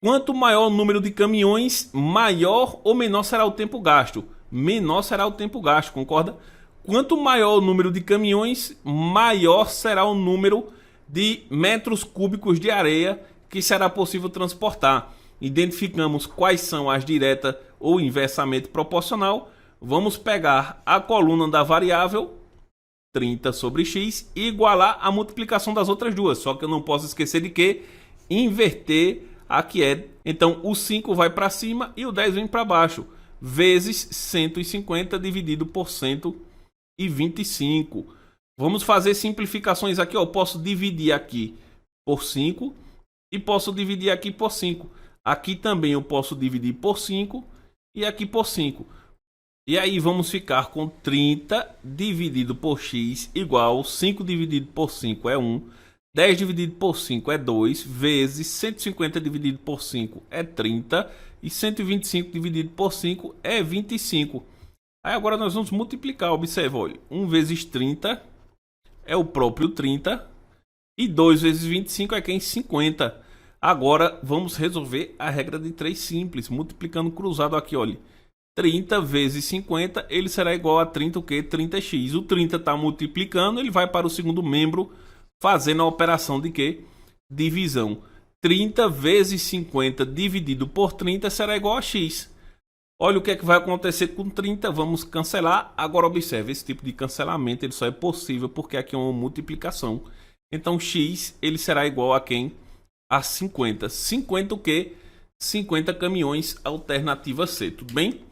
Quanto maior o número de caminhões, maior ou menor será o tempo gasto. Menor será o tempo gasto, concorda? Quanto maior o número de caminhões, maior será o número de metros cúbicos de areia que será possível transportar. Identificamos quais são as direta ou inversamente proporcional. Vamos pegar a coluna da variável 30 sobre x e igualar a multiplicação das outras duas. Só que eu não posso esquecer de que inverter a que é. Então o 5 vai para cima e o 10 vem para baixo. Vezes 150 dividido por 125. Vamos fazer simplificações aqui. Eu posso dividir aqui por 5 e posso dividir aqui por 5. Aqui também eu posso dividir por 5 e aqui por 5. E aí vamos ficar com 30 dividido por x igual 5 dividido por 5 é 1. 10 dividido por 5 é 2, vezes 150 dividido por 5 é 30 e 125 dividido por 5 é 25. Aí agora nós vamos multiplicar, observa, olha, 1 vezes 30 é o próprio 30 e 2 vezes 25 é quem? 50. Agora vamos resolver a regra de 3 simples, multiplicando cruzado aqui, olha. 30 vezes 50, ele será igual a 30 o quê? 30x. O 30 está multiplicando, ele vai para o segundo membro, fazendo a operação de quê? Divisão. 30 vezes 50 dividido por 30 será igual a x. Olha o que é que vai acontecer com 30. Vamos cancelar. Agora observe, esse tipo de cancelamento ele só é possível porque aqui é uma multiplicação. Então x ele será igual a quem? A 50. 50 o quê? 50 caminhões, alternativa C. Tudo bem?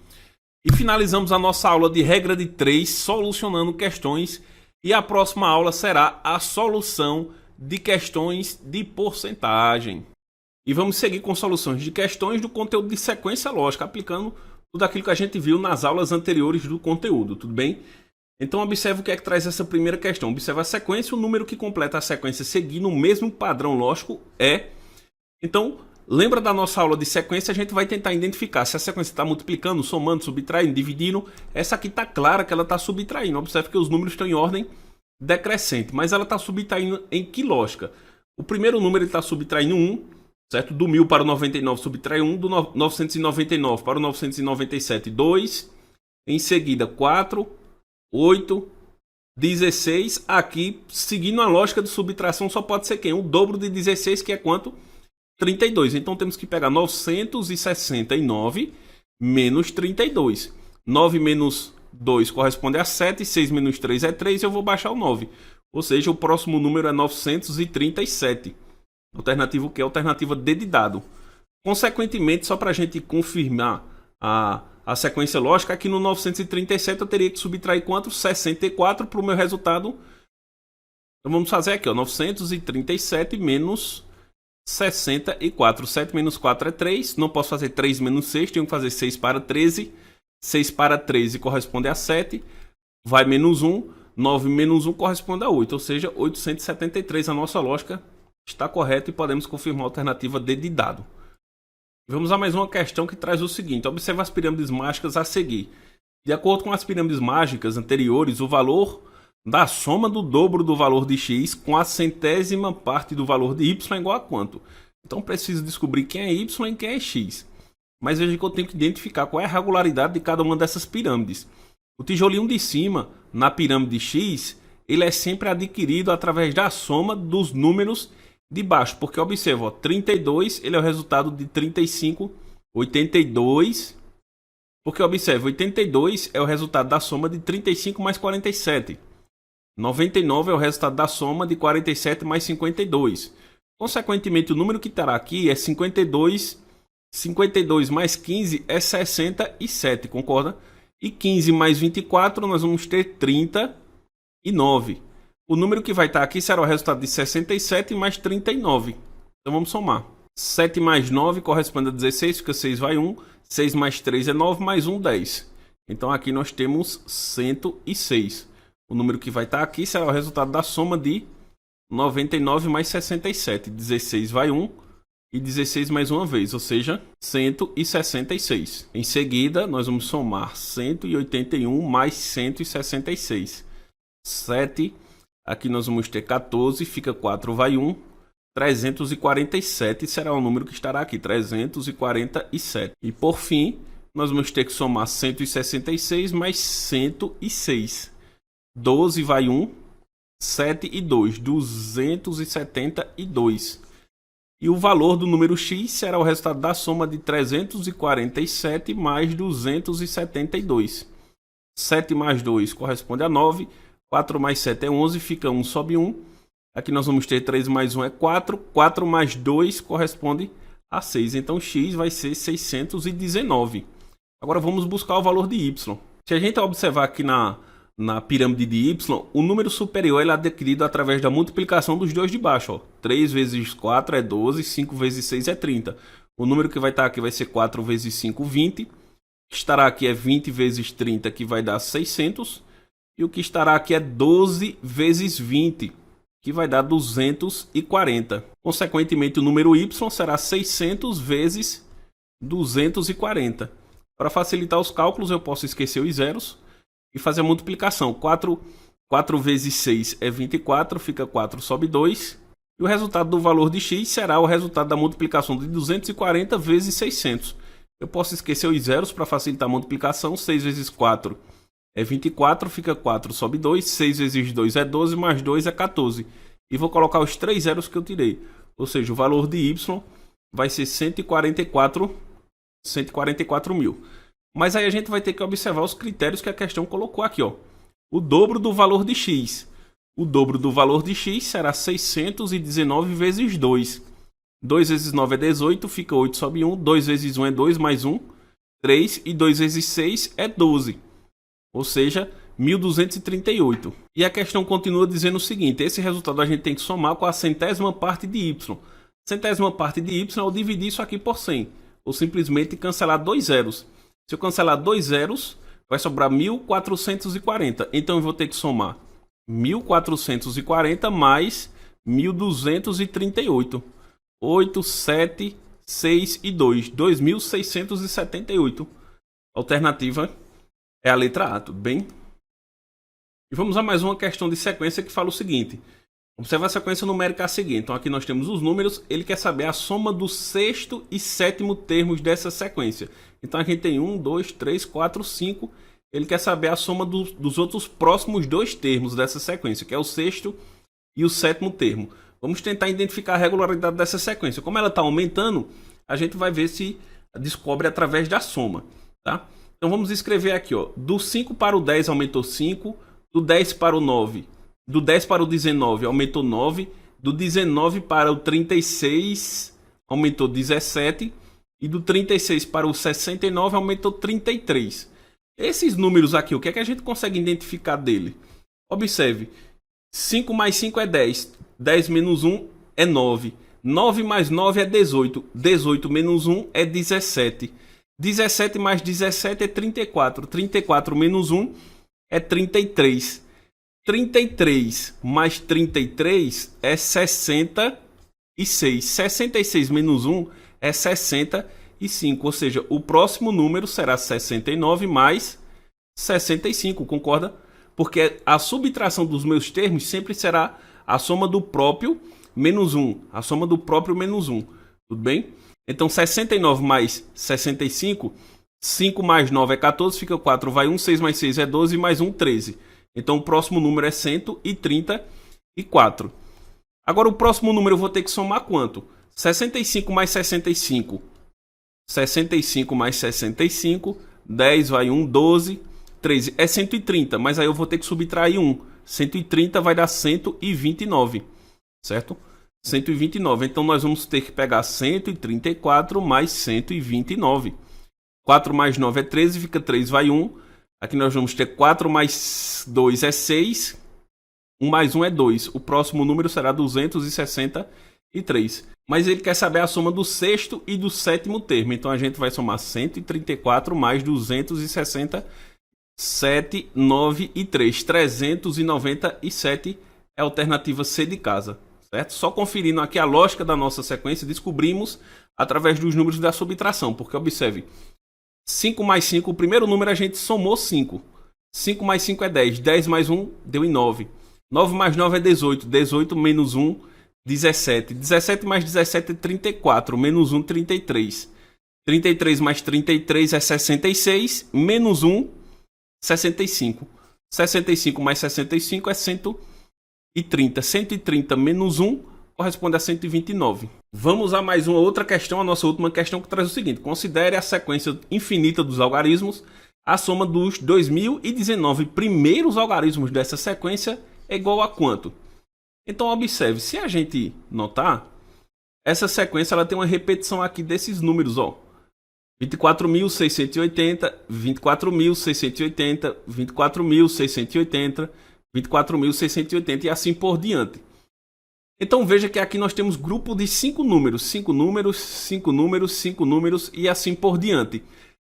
E finalizamos a nossa aula de regra de 3 solucionando questões. E a próxima aula será a solução de questões de porcentagem. E vamos seguir com soluções de questões do conteúdo de sequência lógica, aplicando tudo aquilo que a gente viu nas aulas anteriores do conteúdo, tudo bem? Então observe o que é que traz essa primeira questão. Observe a sequência, o número que completa a sequência seguindo o mesmo padrão lógico é... Então, lembra da nossa aula de sequência, a gente vai tentar identificar se a sequência está multiplicando, somando, subtraindo, dividindo. Essa aqui está clara que ela está subtraindo. Observe que os números estão em ordem decrescente, mas ela está subtraindo em que lógica? O primeiro número está subtraindo 1, certo? Do 1000 para o 99 subtrai 1, do 999 para o 997, 2. Em seguida, 4, 8, 16. Aqui, seguindo a lógica de subtração, só pode ser quem? O dobro de 16, que é quanto? 32. Então temos que pegar 969 menos 32. 9 menos 2 corresponde a 7, 6 menos 3 é 3, eu vou baixar o 9. Ou seja, o próximo número é 937. Alternativa o que? Alternativa D de dado. Consequentemente, só para a gente confirmar a sequência lógica, aqui no 937 eu teria que subtrair quanto? 64 para o meu resultado. Então vamos fazer aqui, ó, 937 menos 64. 7 menos 4 é 3. Não posso fazer 3 menos 6. Tenho que fazer 6 para 13. 6 para 13 corresponde a 7. Vai menos 1. 9 menos 1 corresponde a 8. Ou seja, 873. A nossa lógica está correta e podemos confirmar a alternativa D de dado. Vamos a mais uma questão que traz o seguinte. Observe as pirâmides mágicas a seguir. De acordo com as pirâmides mágicas anteriores, o valor da soma do dobro do valor de x com a centésima parte do valor de y é igual a quanto? Então preciso descobrir quem é y e quem é x. Mas veja que eu tenho que identificar qual é a regularidade de cada uma dessas pirâmides. O tijolinho de cima, na pirâmide x, ele é sempre adquirido através da soma dos números de baixo. Porque observa, ó, 32 ele é o resultado de 35, 82... Porque observa, 82 é o resultado da soma de 35 mais 47. 99 é o resultado da soma de 47 mais 52. Consequentemente, o número que estará aqui é 52. 52 mais 15 é 67, concorda? E 15 mais 24 nós vamos ter 39. O número que vai estar aqui será o resultado de 67 mais 39. Então vamos somar. 7 mais 9 corresponde a 16, fica 6 vai 1. 6 mais 3 é 9, mais 1, 10. Então aqui nós temos 106. O número que vai estar aqui será o resultado da soma de 99 mais 67. 16 vai 1 e 16 mais uma vez, ou seja, 166. Em seguida, nós vamos somar 181 mais 166. 7, aqui nós vamos ter 14, fica 4 vai 1. 347 será o número que estará aqui, 347. E por fim, nós vamos ter que somar 166 mais 106. 12 vai 1, 7 e 2, 272. E o valor do número x será o resultado da soma de 347 mais 272. 7 mais 2 corresponde a 9, 4 mais 7 é 11, fica 1, sobe 1. Aqui nós vamos ter 3 mais 1 é 4, 4 mais 2 corresponde a 6. Então x vai ser 619. Agora vamos buscar o valor de y. Se a gente observar aqui na pirâmide de y, o número superior ele é adquirido através da multiplicação dos dois de baixo. Ó. 3 vezes 4 é 12, 5 vezes 6 é 30. O número que vai estar aqui vai ser 4 vezes 5, 20. O que estará aqui é 20 vezes 30, que vai dar 600. E o que estará aqui é 12 vezes 20, que vai dar 240. Consequentemente, o número y será 600 vezes 240. Para facilitar os cálculos, eu posso esquecer os zeros e fazer a multiplicação. 4 vezes 6 é 24, fica 4, sobe 2. E o resultado do valor de x será o resultado da multiplicação de 240 vezes 600. Eu posso esquecer os zeros para facilitar a multiplicação. 6 vezes 4 é 24, fica 4, sobe 2. 6 vezes 2 é 12, mais 2 é 14. E vou colocar os 3 zeros que eu tirei. Ou seja, o valor de y vai ser 144 mil. Mas aí a gente vai ter que observar os critérios que a questão colocou aqui. Ó. O dobro do valor de x. O dobro do valor de x será 619 vezes 2. 2 vezes 9 é 18, fica 8, sobe 1. 2 vezes 1 é 2, mais 1, 3. E 2 vezes 6 é 12. Ou seja, 1238. E a questão continua dizendo o seguinte: esse resultado a gente tem que somar com a centésima parte de y. Centésima parte de y, eu dividir isso aqui por 100. Ou simplesmente cancelar dois zeros. Se eu cancelar dois zeros, vai sobrar 1440. Então eu vou ter que somar 1440 mais 1238. 8, 7, 6 e 2. 2678. A alternativa é a letra A, tudo bem? E vamos a mais uma questão de sequência que fala o seguinte. Observa a sequência numérica a seguir. Então aqui nós temos os números. Ele quer saber a soma do sexto e sétimo termos dessa sequência. Então a gente tem 1, 2, 3, 4, 5. Ele quer saber a soma dos outros próximos dois termos dessa sequência, que é o sexto e o sétimo termo. Vamos tentar identificar a regularidade dessa sequência. Como ela está aumentando, a gente vai ver se descobre através da soma. Tá? Então vamos escrever aqui. Ó. Do 5 para o 10 aumentou 5. Do 10 para o 9. Do 10 para o 19 aumentou 9. Do 19 para o 36 aumentou 17. E do 36 para o 69 aumentou 33. Esses números aqui, o que é que a gente consegue identificar dele? Observe. 5 mais 5 é 10. 10 menos 1 é 9. 9 mais 9 é 18. 18 menos 1 é 17. 17 mais 17 é 34. 34 menos 1 é 33. 33 mais 33 é 66. 66 menos 1 é 65. Ou seja, o próximo número será 69 mais 65. Concorda? Porque a subtração dos meus termos sempre será a soma do próprio menos 1. A soma do próprio menos 1. Tudo bem? Então, 69 mais 65... 5 mais 9 é 14, fica 4, vai 1, 6 mais 6 é 12, mais 1, 13. Então o próximo número é 134. Agora o próximo número eu vou ter que somar quanto? 65 mais 65. 65 mais 65, 10 vai 1, 12, 13. É 130, mas aí eu vou ter que subtrair 1. 130 vai dar 129, certo? 129, então nós vamos ter que pegar 134 mais 129. 4 mais 9 é 13, fica 3, vai 1. Aqui nós vamos ter 4 mais 2 é 6. 1 mais 1 é 2. O próximo número será 263. Mas ele quer saber a soma do sexto e do sétimo termo. Então a gente vai somar 134 mais 267, 9 e 3. 397 é a alternativa C de casa. Certo? Só conferindo aqui a lógica da nossa sequência, descobrimos através dos números da subtração. Porque observe. 5 mais 5, o primeiro número a gente somou 5. 5 mais 5 é 10. 10 mais 1 deu em 9. 9 mais 9 é 18. 18 menos 1 17. 17 mais 17 é 34. Menos 1, 33. 33 mais 33 é 66. Menos 1, 65. 65 mais 65 é 130. 130 menos 1 corresponde a 129. Vamos a mais uma outra questão, a nossa última questão, que traz o seguinte. Considere a sequência infinita dos algarismos. A soma dos 2019 primeiros algarismos dessa sequência é igual a quanto? Então observe, se a gente notar, essa sequência ela tem uma repetição aqui desses números, ó. 24.680, 24.680, 24.680, 24.680 e assim por diante. Então veja que aqui nós temos grupo de 5 números, 5 números, 5 números, 5 números e assim por diante.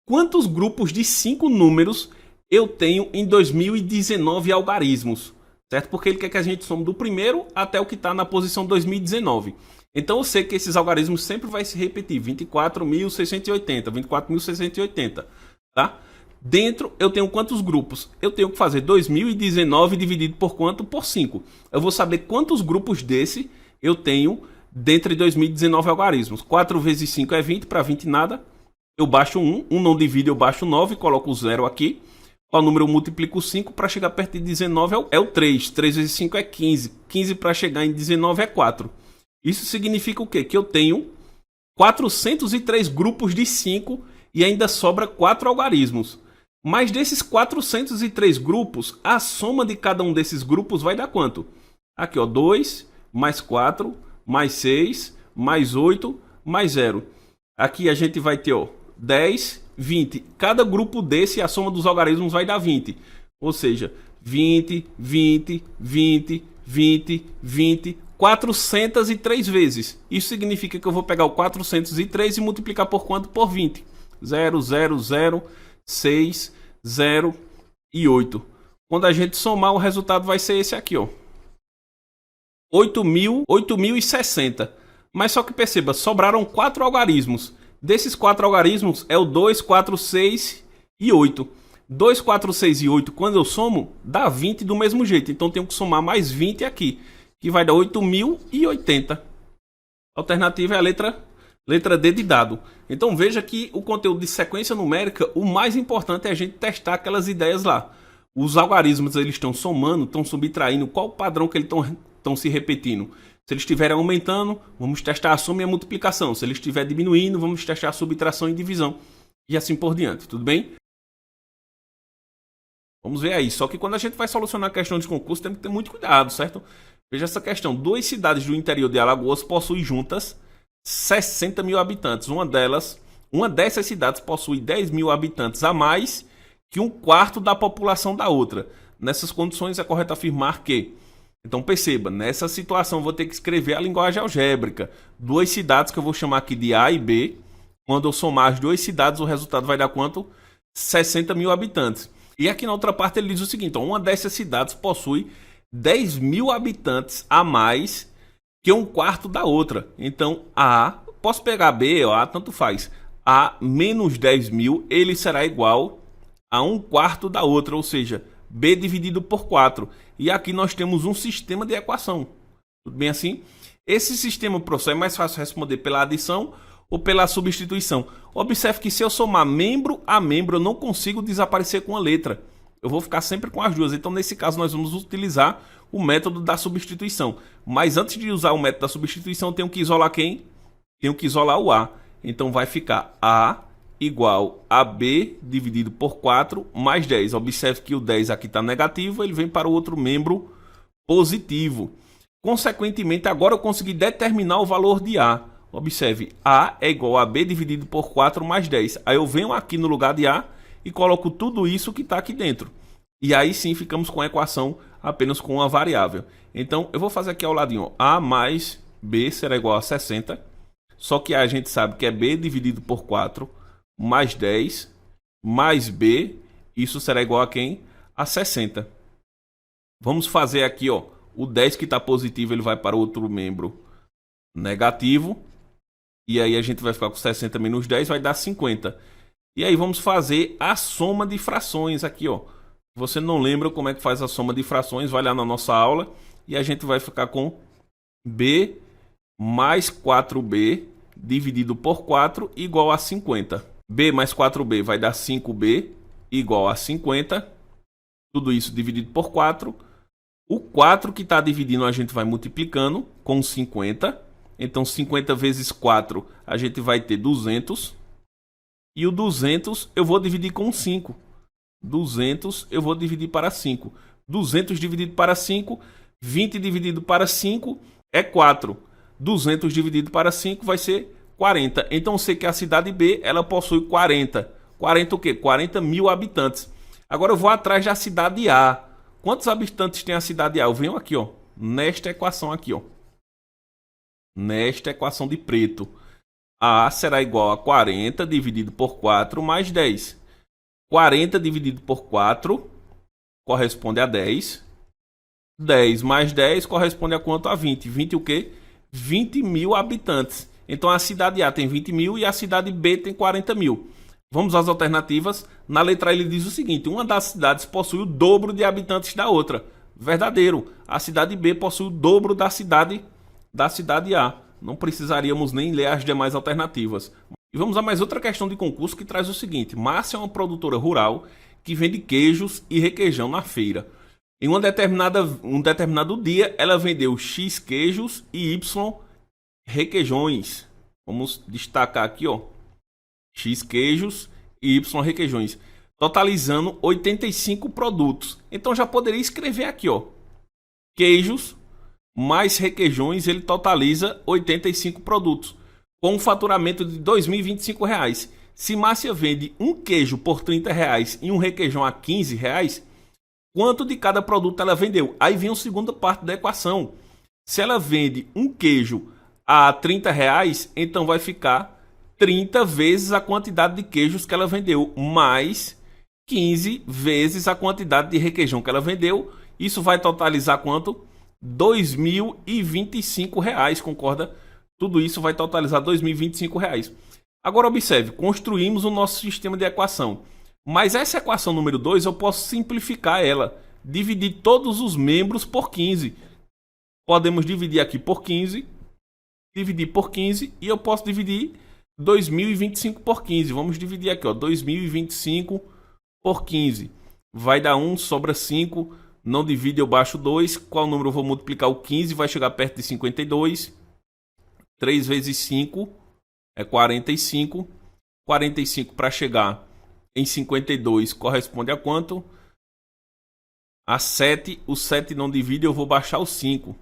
Quantos grupos de 5 números eu tenho em 2019 algarismos? Certo? Porque ele quer que a gente some do primeiro até o que está na posição 2019. Então eu sei que esses algarismos sempre vai se repetir. 24.680, 24.680. Tá? Dentro eu tenho quantos grupos? Eu tenho que fazer 2019 dividido por quanto? Por 5. Eu vou saber quantos grupos desse eu tenho dentro de 2019 algarismos. 4 vezes 5 é 20, para 20 nada. Eu baixo 1, 1 não divide, eu baixo 9, coloco o 0 aqui. Qual número eu multiplico 5 para chegar perto de 19 é o 3. 3 vezes 5 é 15. 15 para chegar em 19 é 4. Isso significa o quê? Que eu tenho 403 grupos de 5 e ainda sobra 4 algarismos. Mas desses 403 grupos, a soma de cada um desses grupos vai dar quanto? Aqui, ó, 2, mais 4, mais 6, mais 8, mais 0. Aqui a gente vai ter, ó, 10, 20. Cada grupo desse, a soma dos algarismos vai dar 20. Ou seja, 20, 20, 20, 20, 20, 403 vezes. Isso significa que eu vou pegar o 403 e multiplicar por quanto? Por 20. 0, 0, 0, 6, 0 e 8. Quando a gente somar, o resultado vai ser esse aqui, ó. 8.060. Mas só que perceba, sobraram 4 algarismos. Desses 4 algarismos é o 2, 4, 6 e 8. 2, 4, 6 e 8, quando eu somo, dá 20 do mesmo jeito. Então tenho que somar mais 20 aqui, que vai dar 8.080. A alternativa é a letra D de dado. Então veja que o conteúdo de sequência numérica, o mais importante é a gente testar aquelas ideias lá. Os algarismos eles estão somando, estão subtraindo, qual o padrão que eles estão se repetindo. Se eles estiverem aumentando, vamos testar a soma e a multiplicação. Se eles estiverem diminuindo, vamos testar a subtração e divisão. E assim por diante, tudo bem? Vamos ver aí. Só que quando a gente vai solucionar a questão de concurso, temos que ter muito cuidado, certo? Veja essa questão. 2 cidades do interior de Alagoas possuem juntas 60 mil habitantes. Uma dessas cidades possui 10 mil habitantes a mais que um quarto da população da outra. Nessas condições é correto afirmar que... Então perceba, nessa situação eu vou ter que escrever a linguagem algébrica. 2 cidades que eu vou chamar aqui de A e B. Quando eu somar as 2 cidades, o resultado vai dar quanto? 60 mil habitantes. E aqui na outra parte ele diz o seguinte, ó, uma dessas cidades possui 10 mil habitantes a mais que um quarto da outra. Então A, posso pegar B ou A, tanto faz. A menos 10 mil, ele será igual a um quarto da outra, ou seja, B dividido por 4. E aqui nós temos um sistema de equação. Tudo bem assim? Esse sistema, professor, é mais fácil responder pela adição ou pela substituição. Observe que se eu somar membro a membro, eu não consigo desaparecer com a letra. Eu vou ficar sempre com as duas. Então, nesse caso, nós vamos utilizar o método da substituição. Mas antes de usar o método da substituição, eu tenho que isolar quem? Tenho que isolar o A. Então, vai ficar A igual a B dividido por 4 mais 10. Observe que o 10 aqui está negativo, ele vem para o outro membro positivo. Consequentemente, agora eu consegui determinar o valor de A. Observe, A é igual a B dividido por 4 mais 10. Aí eu venho aqui no lugar de A e coloco tudo isso que está aqui dentro. E aí sim ficamos com a equação apenas com uma variável. Então eu vou fazer aqui ao ladinho, ó, A mais B será igual a 60. Só que a gente sabe que é B dividido por 4 mais 10 mais B. Isso será igual a quem? A 60. Vamos fazer aqui, ó, o 10 que está positivo ele vai para o outro membro negativo. E aí a gente vai ficar com 60 menos 10, vai dar 50. E aí vamos fazer a soma de frações aqui, ó. Você não lembra como é que faz a soma de frações, vai lá na nossa aula e a gente vai ficar com B mais 4B dividido por 4 igual a 50. B mais 4B vai dar 5B igual a 50. Tudo isso dividido por 4. O 4 que está dividindo a gente vai multiplicando com 50. Então 50 vezes 4 a gente vai ter 200. E o 200 eu vou dividir com 5. 200 eu vou dividir para 5. 200 dividido para 5. 20 dividido para 5 é 4. 200 dividido para 5 vai ser 40. Então eu sei que a cidade B ela possui 40. 40 o quê? 40 mil habitantes. Agora eu vou atrás da cidade A. Quantos habitantes tem a cidade A? Eu venho aqui, ó, nesta equação aqui, ó. Nesta equação de preto. A será igual a 40 dividido por 4 mais 10. 40 dividido por 4 corresponde a 10. 10 mais 10 corresponde a quanto? A 20. 20 o quê? 20 mil habitantes. Então a cidade A tem 20 mil e a cidade B tem 40 mil. Vamos às alternativas. Na letra A ele diz o seguinte: uma das cidades possui o dobro de habitantes da outra. Verdadeiro. A cidade B possui o dobro da cidade A. Não precisaríamos nem ler as demais alternativas. E vamos a mais outra questão de concurso que traz o seguinte: Márcia é uma produtora rural que vende queijos e requeijão na feira. Em um determinado dia, ela vendeu X queijos e Y requeijões. Vamos destacar aqui, ó, X queijos e Y requeijões, totalizando 85 produtos. Então já poderia escrever aqui, ó, queijos mais requeijões, ele totaliza 85 produtos, com um faturamento de R$ 2.025. Se Márcia vende um queijo por R$ 30 e um requeijão a R$ 15, quanto de cada produto ela vendeu? Aí vem a segunda parte da equação. Se ela vende um queijo a R$ 30, então vai ficar 30 vezes a quantidade de queijos que ela vendeu, mais 15 vezes a quantidade de requeijão que ela vendeu. Isso vai totalizar quanto? R$ 2.025, concorda? Tudo isso vai totalizar R$ 2.025. Agora observe, construímos o nosso sistema de equação. Mas essa equação número 2 eu posso simplificar ela. Dividir todos os membros por 15. Podemos dividir aqui por 15. Dividir por 15. E eu posso dividir 2.025 por 15. Vamos dividir aqui, ó, 2.025 por 15. Vai dar 1, sobra 5. Não divide, eu baixo 2. Qual número eu vou multiplicar? O 15 vai chegar perto de 52. 3 vezes 5 é 45. 45 para chegar em 52 corresponde a quanto? A 7. O 7 não divide, eu vou baixar o 5.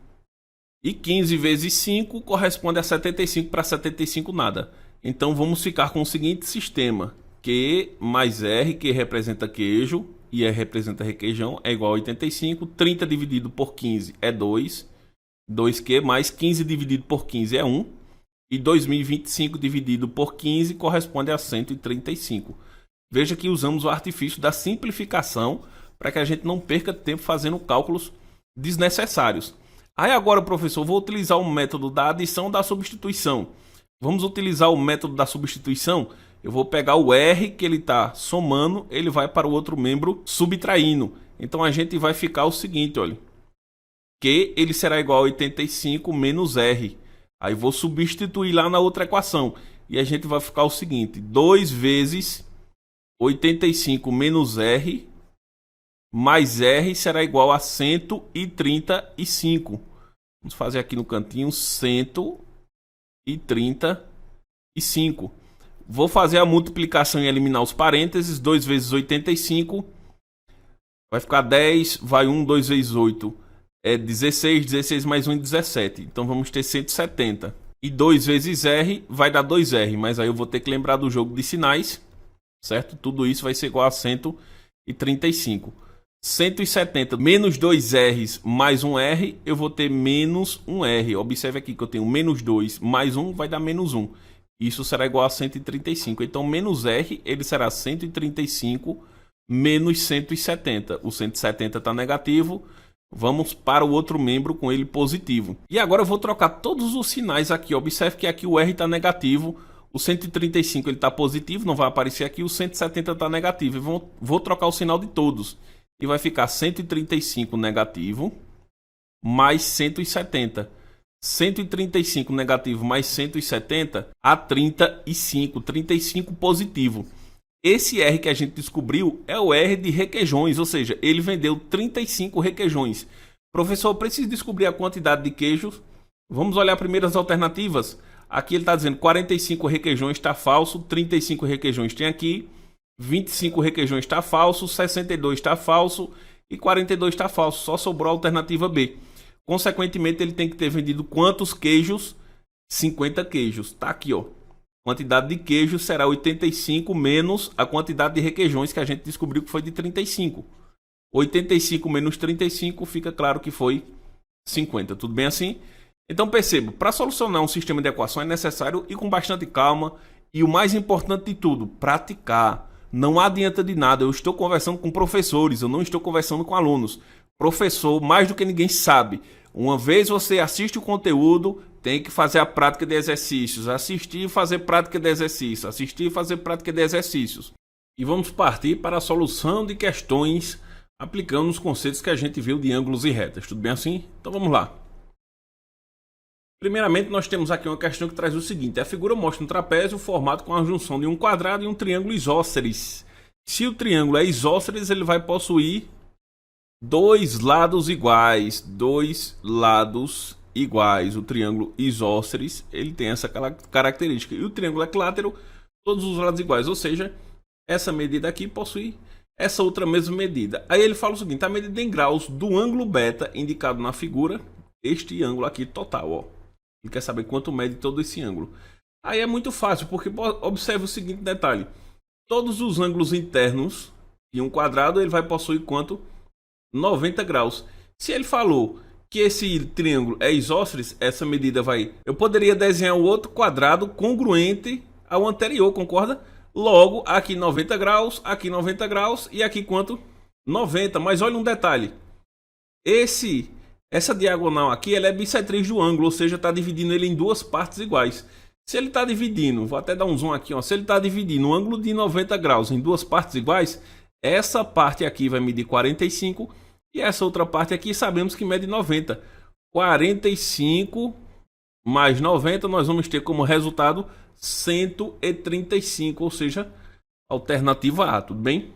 E 15 vezes 5 corresponde a 75. Para 75 nada. Então vamos ficar com o seguinte sistema. Q mais R, que representa queijo, e R representa requeijão, é igual a 85. 30 dividido por 15 é 2. 2Q mais 15 dividido por 15 é 1. E 2025 dividido por 15 corresponde a 135. Veja que usamos o artifício da simplificação para que a gente não perca tempo fazendo cálculos desnecessários. Aí agora, professor, vou utilizar o método da adição ou da substituição. Vamos utilizar o método da substituição. Eu vou pegar o R que ele está somando, ele vai para o outro membro subtraindo. Então a gente vai ficar o seguinte, olha. Q ele será igual a 85 menos R. Aí vou substituir lá na outra equação. E a gente vai ficar o seguinte. 2 vezes 85 menos R mais R será igual a 135. Vamos fazer aqui no cantinho 135. Vou fazer a multiplicação e eliminar os parênteses. 2 vezes 85 vai ficar 10. Vai 1, 2 vezes 8 é 16. 16 mais 1 é 17. Então vamos ter 170. E 2 vezes R vai dar 2R. Mas aí eu vou ter que lembrar do jogo de sinais. Certo? Tudo isso vai ser igual a 135. 170 menos 2R's mais 1R, eu vou ter menos 1R. Observe aqui que eu tenho menos 2 mais 1 vai dar menos 1. Isso será igual a 135. Então, menos R, ele será 135 menos 170. O 170 está negativo. Vamos para o outro membro com ele positivo. E agora eu vou trocar todos os sinais aqui. Observe que aqui o R está negativo. O 135 ele está positivo, não vai aparecer aqui. O 170 está negativo. Vou trocar o sinal de todos. E vai ficar 135 negativo mais 170. 135 negativo mais 170 a 35, 35 positivo. Esse R que a gente descobriu é o R de requeijões, ou seja, ele vendeu 35 requeijões. Professor, eu preciso descobrir a quantidade de queijos. Vamos olhar primeiro as alternativas. Aqui ele está dizendo 45 requeijões está falso, 35 requeijões tem aqui, 25 requeijões está falso, 62 está falso e 42 está falso. Só sobrou a alternativa B. Consequentemente, ele tem que ter vendido quantos queijos? 50 queijos. Tá aqui, ó. Quantidade de queijo será 85 menos a quantidade de requeijões que a gente descobriu que foi de 35. 85 menos 35 fica claro que foi 50. Tudo bem assim? Então perceba, para solucionar um sistema de equação é necessário ir com bastante calma e o mais importante de tudo, praticar. Não adianta de nada, eu estou conversando com professores, eu não estou conversando com alunos. Professor, mais do que ninguém sabe. Uma vez você assiste o conteúdo, tem que fazer a prática de exercícios. Assistir e fazer prática de exercícios. Assistir e fazer prática de exercícios. E vamos partir para a solução de questões aplicando os conceitos que a gente viu de ângulos e retas. Tudo bem assim? Então vamos lá. Primeiramente, nós temos aqui uma questão que traz o seguinte. A figura mostra um trapézio formado com a junção de um quadrado e um triângulo isósceles. Se o triângulo é isósceles, ele vai possuir dois lados iguais. Dois lados iguais. O triângulo isósceles, ele tem essa característica. E o triângulo equilátero, todos os lados iguais. Ou seja, essa medida aqui possui essa outra mesma medida. Aí ele fala o seguinte. A medida em graus do ângulo beta indicado na figura. Este ângulo aqui total, ó. Ele quer saber quanto mede todo esse ângulo. Aí é muito fácil, porque observe o seguinte detalhe. Todos os ângulos internos de um quadrado, ele vai possuir quanto? 90 graus. Se ele falou que esse triângulo é isósceles, essa medida vai... Eu poderia desenhar um outro quadrado congruente ao anterior, concorda? Logo, aqui 90 graus, aqui 90 graus e aqui quanto? 90. Mas olha um detalhe. Essa diagonal aqui ela é bissetriz do ângulo, ou seja, está dividindo ele em duas partes iguais. Se ele está dividindo, vou até dar um zoom aqui, ó, se ele está dividindo o ângulo de 90 graus em duas partes iguais, essa parte aqui vai medir 45 e essa outra parte aqui sabemos que mede 90. 45 mais 90 nós vamos ter como resultado 135, ou seja, alternativa A, tudo bem?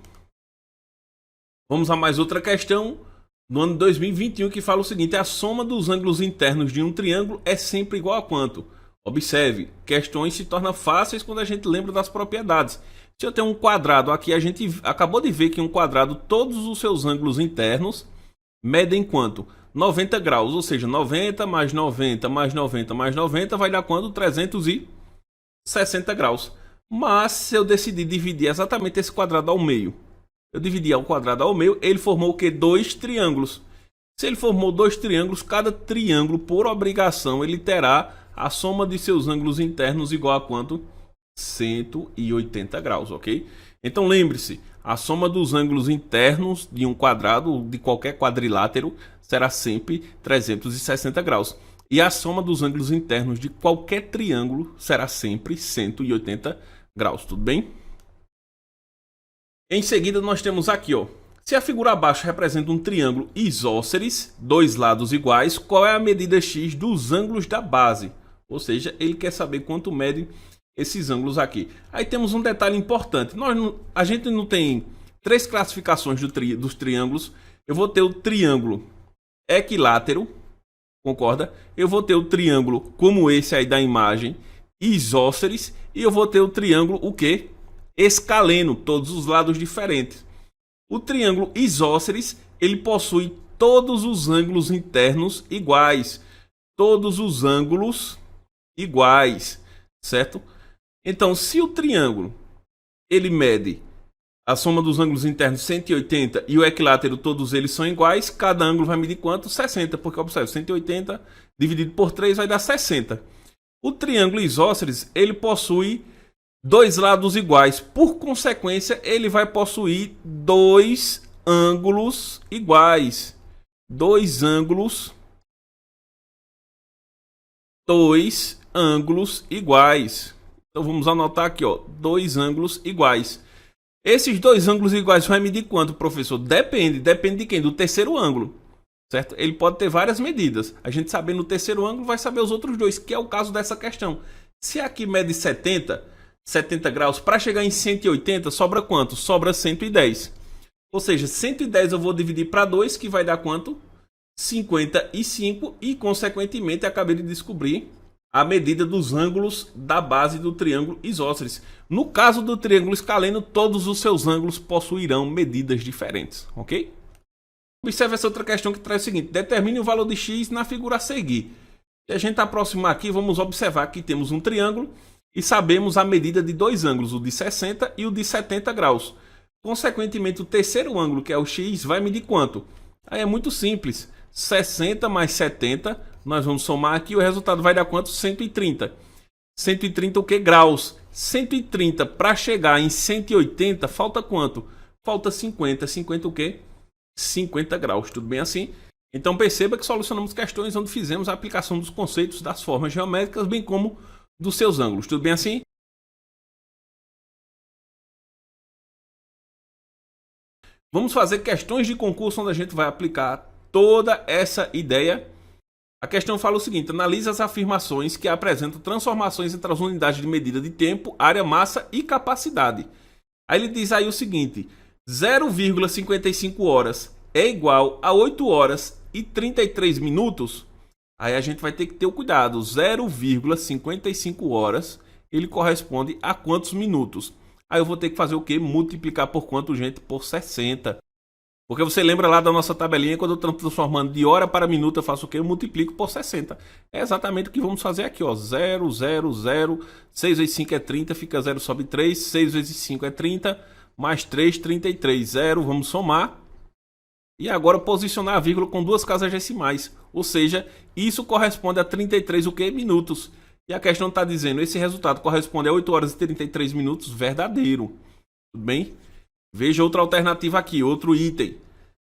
Vamos a mais outra questão. No ano 2021, que fala o seguinte: a soma dos ângulos internos de um triângulo é sempre igual a quanto? Observe, questões se tornam fáceis quando a gente lembra das propriedades. Se eu tenho um quadrado aqui, a gente acabou de ver que um quadrado, todos os seus ângulos internos medem quanto? 90 graus, ou seja, 90 mais 90 mais 90 mais 90 vai dar quanto? 360 graus. Mas se eu decidir dividir exatamente esse quadrado ao meio, eu dividi o quadrado ao meio, ele formou o que? Dois triângulos. Se ele formou dois triângulos, cada triângulo, por obrigação, ele terá a soma de seus ângulos internos igual a quanto? 180 graus, ok? Então lembre-se, a soma dos ângulos internos de um quadrado, de qualquer quadrilátero, será sempre 360 graus. E a soma dos ângulos internos de qualquer triângulo será sempre 180 graus, tudo bem? Em seguida, nós temos aqui, ó. Se a figura abaixo representa um triângulo isósceles, dois lados iguais, qual é a medida x dos ângulos da base? Ou seja, ele quer saber quanto medem esses ângulos aqui. Aí temos um detalhe importante. A gente não tem três classificações dos triângulos. Eu vou ter o triângulo equilátero, concorda? Eu vou ter o triângulo, como esse aí da imagem, isósceles. E eu vou ter o triângulo, o quê? Escaleno, todos os lados diferentes. O triângulo isósceles, ele possui todos os ângulos internos iguais. Todos os ângulos iguais, certo? Então, se o triângulo, ele mede a soma dos ângulos internos 180 e o equilátero, todos eles são iguais, cada ângulo vai medir quanto? 60, porque observe, 180 dividido por 3 vai dar 60. O triângulo isósceles, ele possui dois lados iguais. Por consequência, ele vai possuir dois ângulos iguais. Dois ângulos iguais. Então vamos anotar aqui, ó, dois ângulos iguais. Esses dois ângulos iguais vai medir quanto, professor? Depende de quem? Do terceiro ângulo. certo? Ele pode ter várias medidas. A gente sabendo o terceiro ângulo vai saber os outros dois, que é o caso dessa questão. Se aqui mede 70 graus, para chegar em 180 sobra quanto? Sobra 110. Ou seja, 110 eu vou dividir para 2, que vai dar quanto? 55 e, consequentemente, acabei de descobrir a medida dos ângulos da base do triângulo isósceles. No caso do triângulo escaleno, todos os seus ângulos possuirão medidas diferentes, ok? Observe essa outra questão que traz o seguinte: determine o valor de x na figura a seguir. Se a gente aproximar aqui, vamos observar que temos um triângulo e sabemos a medida de dois ângulos, o de 60 e o de 70 graus. Consequentemente, o terceiro ângulo, que é o x, vai medir quanto? Aí é muito simples. 60 mais 70, nós vamos somar aqui, o resultado vai dar quanto? 130. 130 o que? Graus. 130 para chegar em 180, falta quanto? Falta 50. 50 o quê? 50 graus. Tudo bem assim? Então perceba que solucionamos questões onde fizemos a aplicação dos conceitos das formas geométricas, bem como dos seus ângulos. Tudo bem assim? Vamos fazer questões de concurso onde a gente vai aplicar toda essa ideia. A questão fala o seguinte: analise as afirmações que apresentam transformações entre as unidades de medida de tempo, área, massa e capacidade. Aí ele diz aí o seguinte: 0,55 horas é igual a 8 horas e 33 minutos. Aí a gente vai ter que ter o cuidado. 0,55 horas ele corresponde a quantos minutos? Aí eu vou ter que fazer o quê? Multiplicar por quanto, gente? Por 60. Porque você lembra lá da nossa tabelinha, quando eu estou transformando de hora para minuto, eu faço o quê? Eu multiplico por 60. É exatamente o que vamos fazer aqui, ó. 0, 0, 0, 6 vezes 5 é 30, fica 0 sobre 3, 6 vezes 5 é 30, mais 3, 33, 0, vamos somar. E agora posicionar a vírgula com duas casas decimais, ou seja, isso corresponde a 33 o quê? Minutos. E a questão está dizendo, esse resultado corresponde a 8 horas e 33 minutos verdadeiro. Tudo bem? Veja outra alternativa aqui, outro item.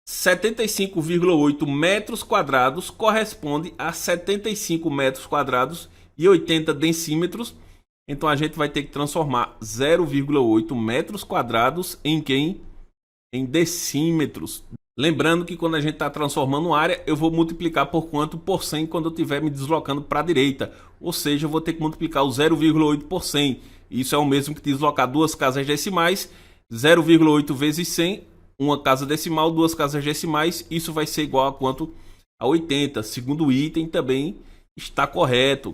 75,8 metros quadrados corresponde a 75 metros quadrados e 80 decímetros. Então a gente vai ter que transformar 0,8 metros quadrados em quem? Em decímetros. Lembrando que quando a gente está transformando área, eu vou multiplicar por quanto? Por 100 quando eu estiver me deslocando para a direita. Ou seja, eu vou ter que multiplicar o 0,8 por 100. Isso é o mesmo que deslocar duas casas decimais. 0,8 vezes 100, uma casa decimal, duas casas decimais. Isso vai ser igual a quanto? A 80. Segundo item também está correto.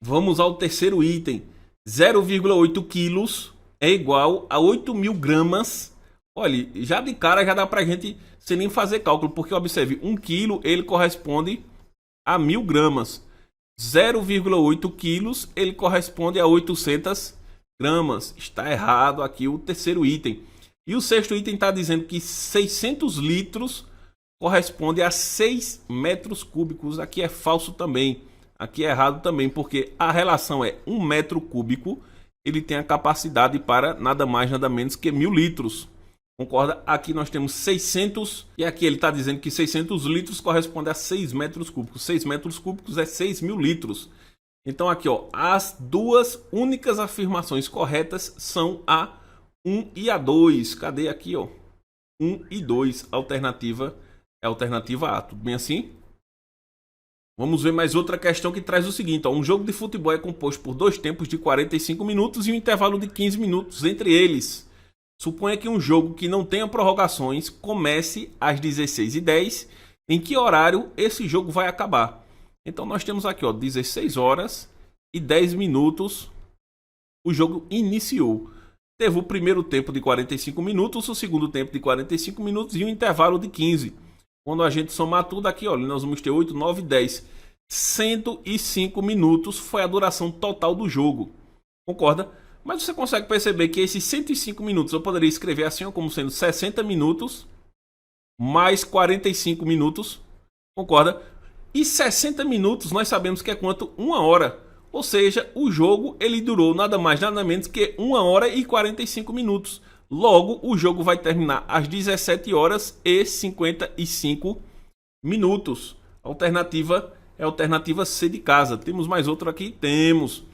Vamos ao terceiro item. 0,8 quilos é igual a 8.000 gramas. Olha, já de cara já dá pra gente sem nem fazer cálculo, porque observe, 1 quilo ele corresponde a 1.000 gramas. 0,8 quilos ele corresponde a 800 gramas. Está errado aqui o terceiro item. E o sexto item está dizendo que 600 litros corresponde a 6 metros cúbicos. Aqui é falso também. Aqui é errado também, porque a relação é 1 metro cúbico. Ele tem a capacidade para nada mais, nada menos que 1.000 litros. Concorda? Aqui nós temos 600 e aqui ele está dizendo que 600 litros corresponde a 6 metros cúbicos. 6 metros cúbicos é 6.000 litros. Então aqui, ó, as duas únicas afirmações corretas são a 1 e a 2. Cadê aqui, ó? 1 e 2. A alternativa é a alternativa A. Tudo bem assim? Vamos ver mais outra questão que traz o seguinte, ó. Um jogo de futebol é composto por dois tempos de 45 minutos e um intervalo de 15 minutos entre eles. Suponha que um jogo que não tenha prorrogações comece às 16h10. Em que horário esse jogo vai acabar? Então nós temos aqui, ó, 16 horas e 10 minutos. O jogo iniciou. Teve o primeiro tempo de 45 minutos, o segundo tempo de 45 minutos e um intervalo de 15. Quando a gente somar tudo aqui, ó, nós vamos ter 8, 9, 10. 105 minutos foi a duração total do jogo. Concorda? Mas você consegue perceber que esses 105 minutos eu poderia escrever assim, ó, como sendo 60 minutos mais 45 minutos. Concorda? E 60 minutos nós sabemos que é quanto? 1 hora. Ou seja, o jogo ele durou nada mais nada menos que 1 hora e 45 minutos. Logo, o jogo vai terminar às 17 horas e 55 minutos. A alternativa é a alternativa C de casa. Temos mais outro aqui? Temos.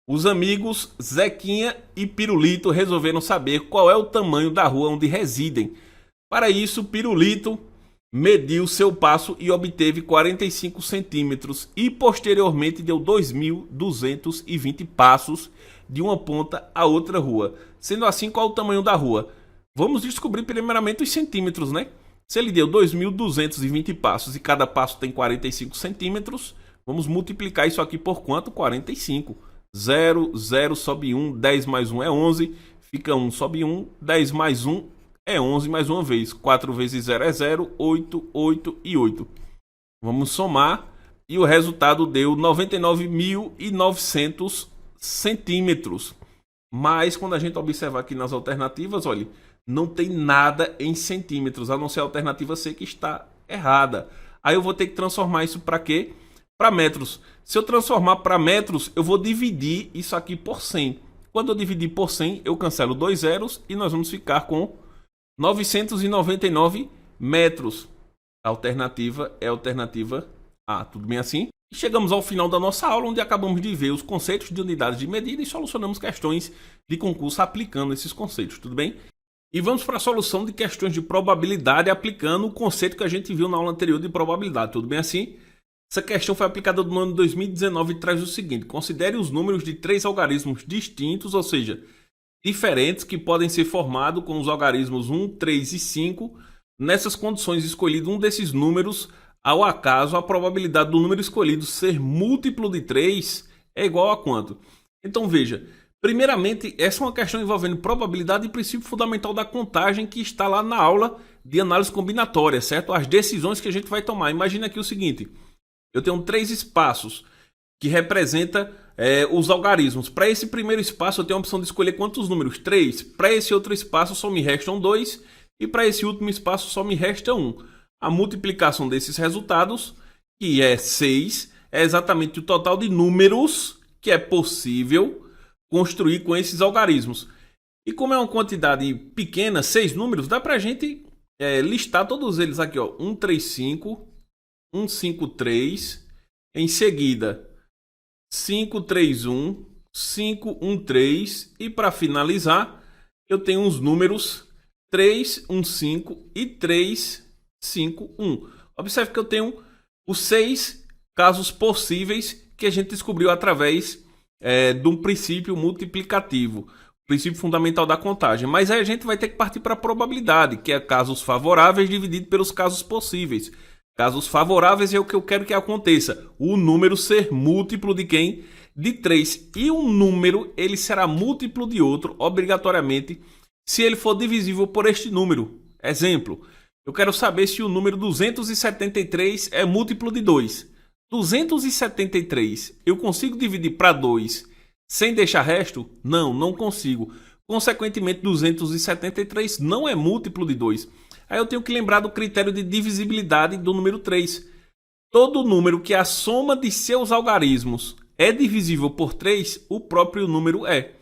Os amigos Zequinha e Pirulito resolveram saber qual é o tamanho da rua onde residem. Para isso, Pirulito mediu seu passo e obteve 45 centímetros e posteriormente deu 2.220 passos de uma ponta a outra rua. Sendo assim, qual o tamanho da rua? Vamos descobrir primeiramente os centímetros, né? Se ele deu 2.220 passos e cada passo tem 45 centímetros, vamos multiplicar isso aqui por quanto? 45. 0, 0 sobe 1, 10 mais 1 é 11, fica 1 sobe 1, 10 mais 1 é 11 mais uma vez. 4 vezes 0 é 0, 8, 8 e 8. Vamos somar e o resultado deu 99.900 centímetros. Mas quando a gente observar aqui nas alternativas, olha, não tem nada em centímetros, a não ser a alternativa C que está errada. Aí eu vou ter que transformar isso para quê? Para metros. Se eu transformar para metros, eu vou dividir isso aqui por 100. Quando eu dividir por 100, eu cancelo 2 zeros e nós vamos ficar com 999 metros. A alternativa é a alternativa A. Tudo bem assim? E chegamos ao final da nossa aula, onde acabamos de ver os conceitos de unidades de medida e solucionamos questões de concurso aplicando esses conceitos. Tudo bem? E vamos para a solução de questões de probabilidade aplicando o conceito que a gente viu na aula anterior de probabilidade. Tudo bem assim? Essa questão foi aplicada no ano 2019 e traz o seguinte: considere os números de 3 algarismos distintos, ou seja, diferentes, que podem ser formados com os algarismos 1, 3 e 5. Nessas condições, escolhido um desses números, ao acaso, a probabilidade do número escolhido ser múltiplo de 3 é igual a quanto? Então veja, primeiramente, essa é uma questão envolvendo probabilidade e princípio fundamental da contagem que está lá na aula de análise combinatória, certo? As decisões que a gente vai tomar. Imagina aqui o seguinte: eu tenho 3 espaços que representa os algarismos. Para esse primeiro espaço eu tenho a opção de escolher quantos números? 3. Para esse outro espaço só me restam 2. E para esse último espaço só me resta 1. A multiplicação desses resultados, que é 6, é exatamente o total de números que é possível construir com esses algarismos. E como é uma quantidade pequena, 6 números, dá para a gente listar todos eles aqui, ó. 135, 153, em seguida 531, 513 e para finalizar eu tenho os números 315 e 351. Observe que eu tenho os 6 casos possíveis que a gente descobriu através de um princípio multiplicativo, princípio fundamental da contagem. Mas aí a gente vai ter que partir para a probabilidade, que é casos favoráveis dividido pelos casos possíveis. Casos favoráveis é o que eu quero que aconteça: o número ser múltiplo de quem? De 3. E um número ele será múltiplo de outro, obrigatoriamente, se ele for divisível por este número. Exemplo, eu quero saber se o número 273 é múltiplo de 2. 273 eu consigo dividir para 2 sem deixar resto? Não, não consigo. Consequentemente, 273 não é múltiplo de 2. Aí eu tenho que lembrar do critério de divisibilidade do número 3. Todo número que a soma de seus algarismos é divisível por 3, o próprio número é.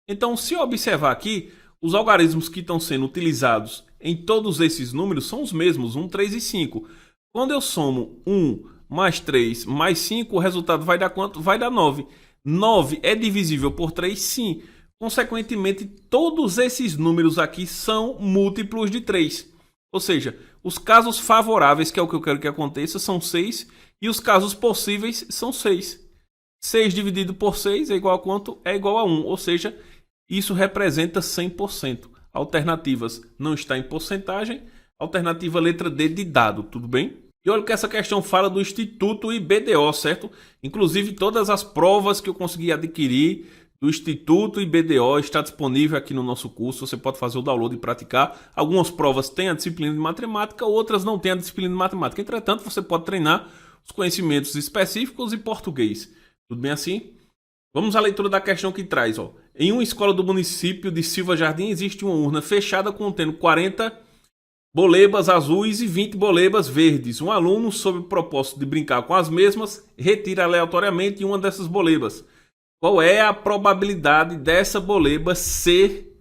Então, se eu observar aqui, os algarismos que estão sendo utilizados em todos esses números são os mesmos, 1, 3 e 5. Quando eu somo 1 mais 3 mais 5, o resultado vai dar quanto? Vai dar 9. 9 é divisível por 3? Sim. Consequentemente, todos esses números aqui são múltiplos de 3. Ou seja, os casos favoráveis, que é o que eu quero que aconteça, são 6. E os casos possíveis são 6. 6 dividido por 6 é igual a quanto? É igual a 1. Ou seja, isso representa 100%. Alternativas não está em porcentagem. Alternativa letra D de dado, tudo bem? E olha que essa questão fala do Instituto e BDO, certo? Inclusive todas as provas que eu consegui adquirir do Instituto e BDO está disponível aqui no nosso curso. Você pode fazer o download e praticar. Algumas provas têm a disciplina de matemática, outras não têm a disciplina de matemática. Entretanto, você pode treinar os conhecimentos específicos e português. Tudo bem assim? Vamos à leitura da questão que traz, ó. Em uma escola do município de Silva Jardim existe uma urna fechada contendo 40 bolebas azuis e 20 bolebas verdes. Um aluno, sob o propósito de brincar com as mesmas, retira aleatoriamente uma dessas bolebas. Qual é a probabilidade dessa boleba ser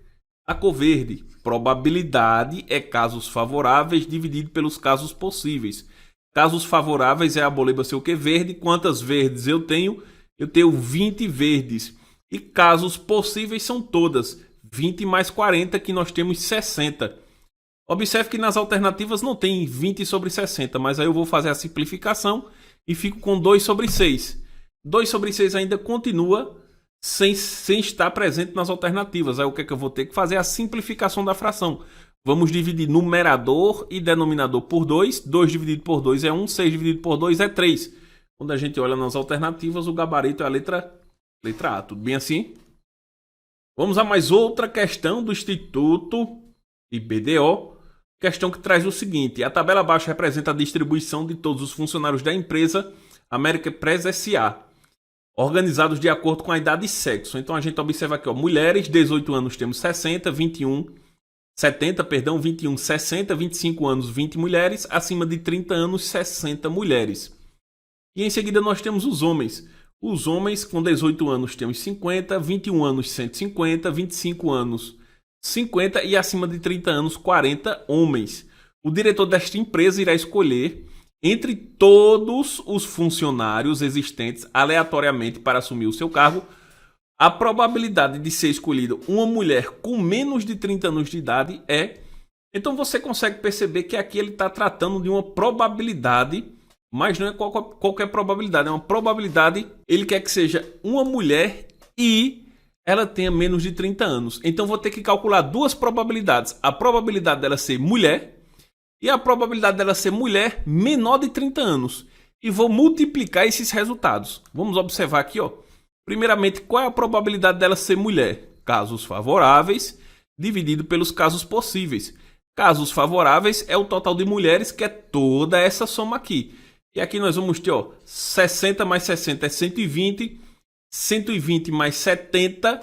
a cor verde? Probabilidade é casos favoráveis dividido pelos casos possíveis. Casos favoráveis é a boleba ser o que? Verde. Quantas verdes eu tenho? Eu tenho 20 verdes. E casos possíveis são todas. 20 mais 40, que nós temos 60. Observe que nas alternativas não tem 20 sobre 60, mas aí eu vou fazer a simplificação e fico com 2 sobre 6. 2 sobre 6 ainda continua sem estar presente nas alternativas. Aí o que é que eu vou ter que fazer? A simplificação da fração. Vamos dividir numerador e denominador por 2. 2 dividido por 2 é 1, 6 dividido por 2 é 3. Quando a gente olha nas alternativas, o gabarito é a letra A. Tudo bem assim? Vamos a mais outra questão do Instituto IBDO. Questão que traz o seguinte: a tabela abaixo representa a distribuição de todos os funcionários da empresa América Press S.A., organizados de acordo com a idade e sexo. Então a gente observa aqui, ó, mulheres, 18 anos temos 60, 21, 60, 25 anos, 20 mulheres, acima de 30 anos, 60 mulheres. E em seguida nós temos os homens. Os homens com 18 anos temos 50, 21 anos 150, 25 anos 50 e acima de 30 anos 40 homens. O diretor desta empresa irá escolher entre todos os funcionários existentes aleatoriamente para assumir o seu cargo. A probabilidade de ser escolhida uma mulher com menos de 30 anos de idade é... Então você consegue perceber que aqui ele está tratando de uma probabilidade, mas não é qualquer probabilidade, é uma probabilidade. Ele quer que seja uma mulher e ela tenha menos de 30 anos. Então vou ter que calcular duas probabilidades. A probabilidade dela ser mulher e a probabilidade dela ser mulher menor de 30 anos. E vou multiplicar esses resultados. Vamos observar aqui, ó. Primeiramente, qual é a probabilidade dela ser mulher? Casos favoráveis dividido pelos casos possíveis. Casos favoráveis é o total de mulheres, que é toda essa soma aqui. E aqui nós vamos ter, ó, 60 mais 60 é 120. 120 mais 70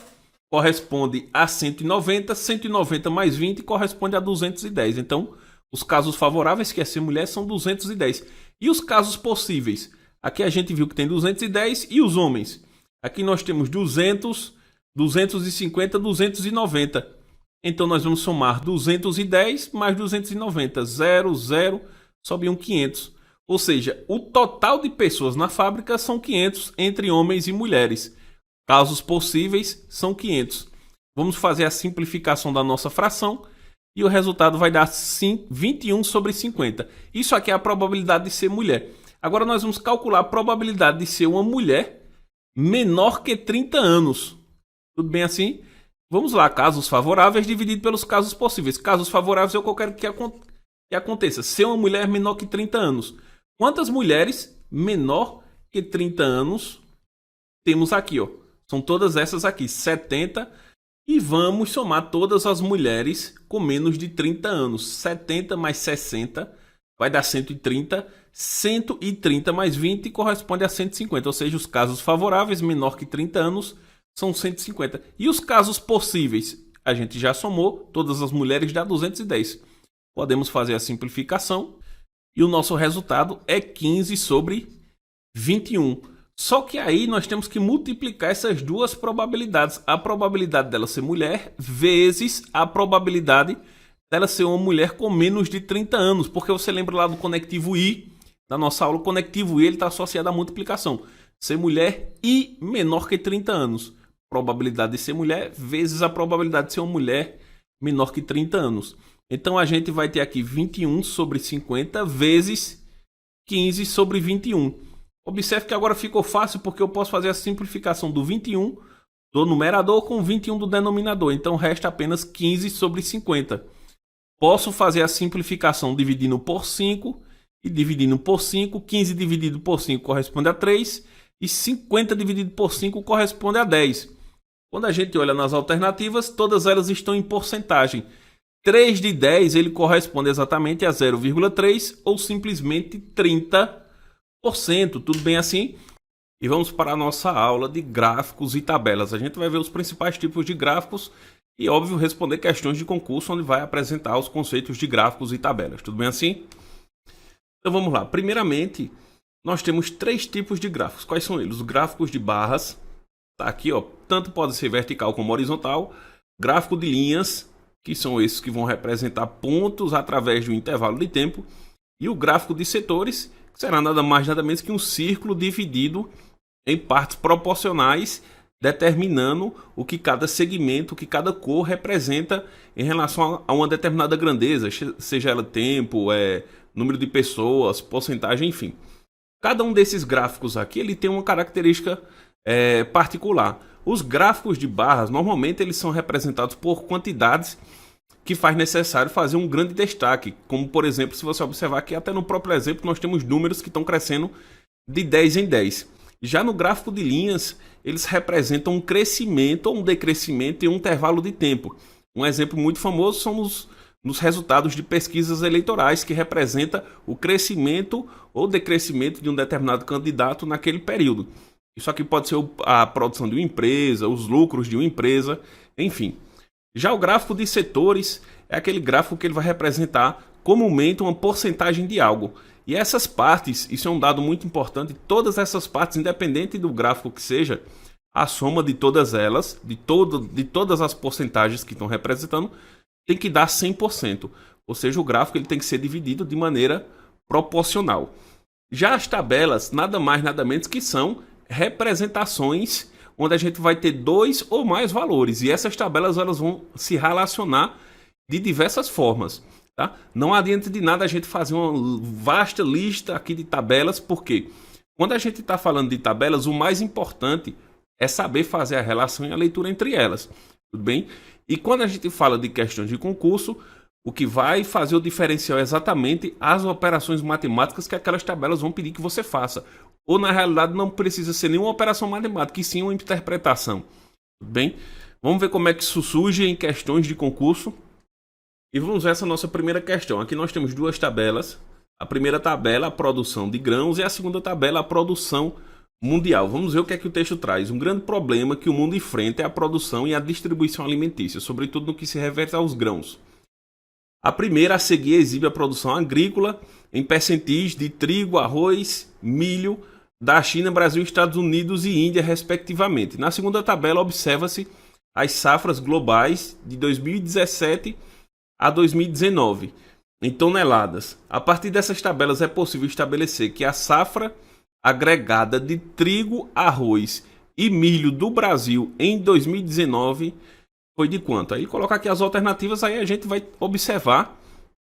corresponde a 190. 190 mais 20 corresponde a 210. Então, os casos favoráveis, que é ser mulher, são 210. E os casos possíveis? Aqui a gente viu que tem 210. E os homens? Aqui nós temos 200, 250, 290. Então, nós vamos somar 210 mais 290. 0, 0, sobe 500. Ou seja, o total de pessoas na fábrica são 500 entre homens e mulheres. Casos possíveis são 500. Vamos fazer a simplificação da nossa fração e o resultado vai dar 21 sobre 50. Isso aqui é a probabilidade de ser mulher. Agora nós vamos calcular a probabilidade de ser uma mulher menor que 30 anos. Tudo bem assim? Vamos lá, casos favoráveis dividido pelos casos possíveis. Casos favoráveis é o que eu quero que aconteça. Ser uma mulher menor que 30 anos. Quantas mulheres menor que 30 anos temos aqui, ó? São todas essas aqui, 70. E vamos somar todas as mulheres com menos de 30 anos. 70 mais 60 vai dar 130. 130 mais 20 corresponde a 150. Ou seja, os casos favoráveis menor que 30 anos são 150. E os casos possíveis? A gente já somou. Todas as mulheres dá 210. Podemos fazer a simplificação. E o nosso resultado é 15 sobre 21. Só que aí nós temos que multiplicar essas duas probabilidades. A probabilidade dela ser mulher vezes a probabilidade dela ser uma mulher com menos de 30 anos. Porque você lembra lá do conectivo I, da nossa aula, o conectivo I está associado à multiplicação. Ser mulher e menor que 30 anos. Probabilidade de ser mulher vezes a probabilidade de ser uma mulher menor que 30 anos. Então a gente vai ter aqui 21 sobre 50 vezes 15 sobre 21. Observe que agora ficou fácil porque eu posso fazer a simplificação do 21 do numerador com 21 do denominador. Então resta apenas 15 sobre 50. Posso fazer a simplificação dividindo por 5 e dividindo por 5. 15 dividido por 5 corresponde a 3 e 50 dividido por 5 corresponde a 10. Quando a gente olha nas alternativas, todas elas estão em porcentagem. 3 de 10 ele corresponde exatamente a 0,3 ou simplesmente 30%. Tudo bem assim? E vamos para a nossa aula de gráficos e tabelas. A gente vai ver os principais tipos de gráficos e, óbvio, responder questões de concurso onde vai apresentar os conceitos de gráficos e tabelas. Tudo bem assim? Então vamos lá. Primeiramente, nós temos 3 tipos de gráficos. Quais são eles? Os gráficos de barras. Tá aqui, ó. Tanto pode ser vertical como horizontal. Gráfico de linhas, que são esses que vão representar pontos através de um intervalo de tempo. E o gráfico de setores, que será nada mais nada menos que um círculo dividido em partes proporcionais determinando o que cada segmento, o que cada cor representa em relação a uma determinada grandeza, seja ela tempo, número de pessoas, porcentagem, enfim. Cada um desses gráficos aqui ele tem uma característica particular. Os gráficos de barras, normalmente eles são representados por quantidades que faz necessário fazer um grande destaque, como por exemplo, se você observar aqui, até no próprio exemplo, nós temos números que estão crescendo de 10 em 10. Já no gráfico de linhas, eles representam um crescimento ou um decrescimento em um intervalo de tempo. Um exemplo muito famoso são nos resultados de pesquisas eleitorais, que representa o crescimento ou decrescimento de um determinado candidato naquele período. Isso aqui pode ser a produção de uma empresa, os lucros de uma empresa, enfim. Já o gráfico de setores é aquele gráfico que ele vai representar comumente uma porcentagem de algo. E essas partes, isso é um dado muito importante, todas essas partes, independente do gráfico que seja, a soma de todas elas, de todas as porcentagens que estão representando, tem que dar 100%. Ou seja, o gráfico ele tem que ser dividido de maneira proporcional. Já as tabelas, nada mais nada menos que são representações onde a gente vai ter dois ou mais valores. E essas tabelas elas vão se relacionar de diversas formas. Tá? Não adianta de nada a gente fazer uma vasta lista aqui de tabelas, porque quando a gente está falando de tabelas, o mais importante é saber fazer a relação e a leitura entre elas. Tudo bem? E quando a gente fala de questões de concurso, o que vai fazer o diferencial é exatamente as operações matemáticas que aquelas tabelas vão pedir que você faça. Ou na realidade não precisa ser nenhuma operação matemática, e sim uma interpretação. Tudo bem? Vamos ver como é que isso surge em questões de concurso. E vamos ver essa nossa primeira questão. Aqui nós temos duas tabelas. A primeira tabela, a produção de grãos, e a segunda tabela, a produção mundial. Vamos ver o que é que o texto traz. Um grande problema que o mundo enfrenta é a produção e a distribuição alimentícia, sobretudo no que se refere aos grãos. A primeira a seguir exibe a produção agrícola em percentis de trigo, arroz, milho da China, Brasil, Estados Unidos e Índia, respectivamente. Na segunda tabela observa-se as safras globais de 2017 a 2019 em toneladas. A partir dessas tabelas é possível estabelecer que a safra agregada de trigo, arroz e milho do Brasil em 2019 foi de quanto? Aí colocar aqui as alternativas, aí a gente vai observar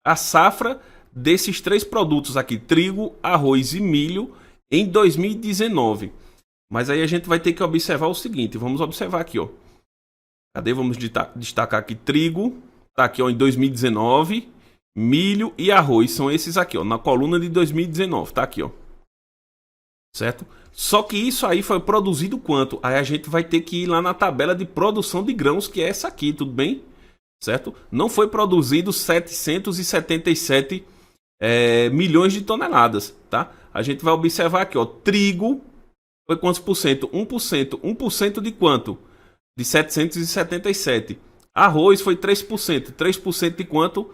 a safra desses três produtos aqui, trigo, arroz e milho, em 2019. Mas aí a gente vai ter que observar o seguinte, vamos observar aqui, ó. Cadê? Vamos destacar aqui trigo, tá aqui ó, em 2019, milho e arroz, são esses aqui, ó, na coluna de 2019, tá aqui, ó. Certo? Só que isso aí foi produzido quanto? Aí a gente vai ter que ir lá na tabela de produção de grãos, que é essa aqui, tudo bem? Certo? Não foi produzido 777 milhões de toneladas, tá? A gente vai observar aqui, ó, trigo foi quantos por cento? 1%. 1% de quanto? De 777. Arroz foi 3%. 3% de quanto?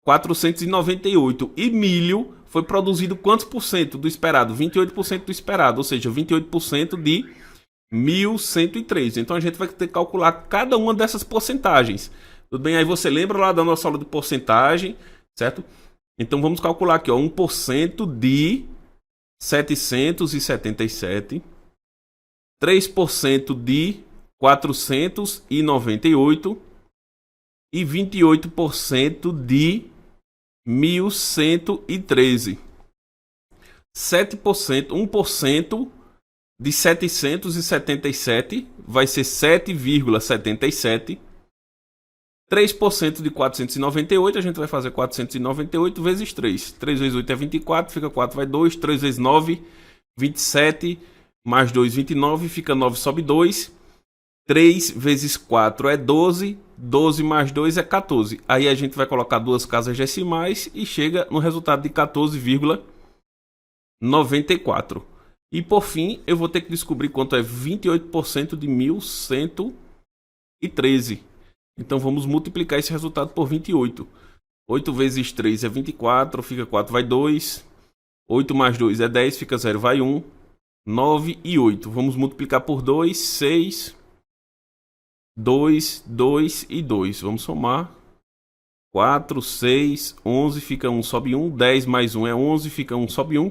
498. E milho foi produzido quantos por cento do esperado? 28% do esperado, ou seja, 28% de 1.103. Então a gente vai ter que calcular cada uma dessas porcentagens. Tudo bem? Aí você lembra lá da nossa aula de porcentagem, certo? Então vamos calcular aqui, ó, 1% de 777, 3% de 498 e 28% de 1.113. 7%, 1% de 777 vai ser 7,77. 3% de 498, a gente vai fazer 498 vezes 3. 3 vezes 8 é 24, fica 4 vai 2. 3 vezes 9, 27. Mais 2, 29, fica 9, sobe 2. 3 vezes 4 é 12. 12 mais 2 é 14. Aí a gente vai colocar duas casas decimais e chega no resultado de 14,94. E por fim, eu vou ter que descobrir quanto é 28% de 1.113. Então vamos multiplicar esse resultado por 28. 8 vezes 3 é 24, fica 4 vai 2. 8 mais 2 é 10, fica 0 vai 1. 9 e 8. Vamos multiplicar por 2, 6. 2, 2 e 2. Vamos somar. 4, 6, 11, fica 1, sobe 1. 10 mais 1 é 11, fica 1, sobe 1.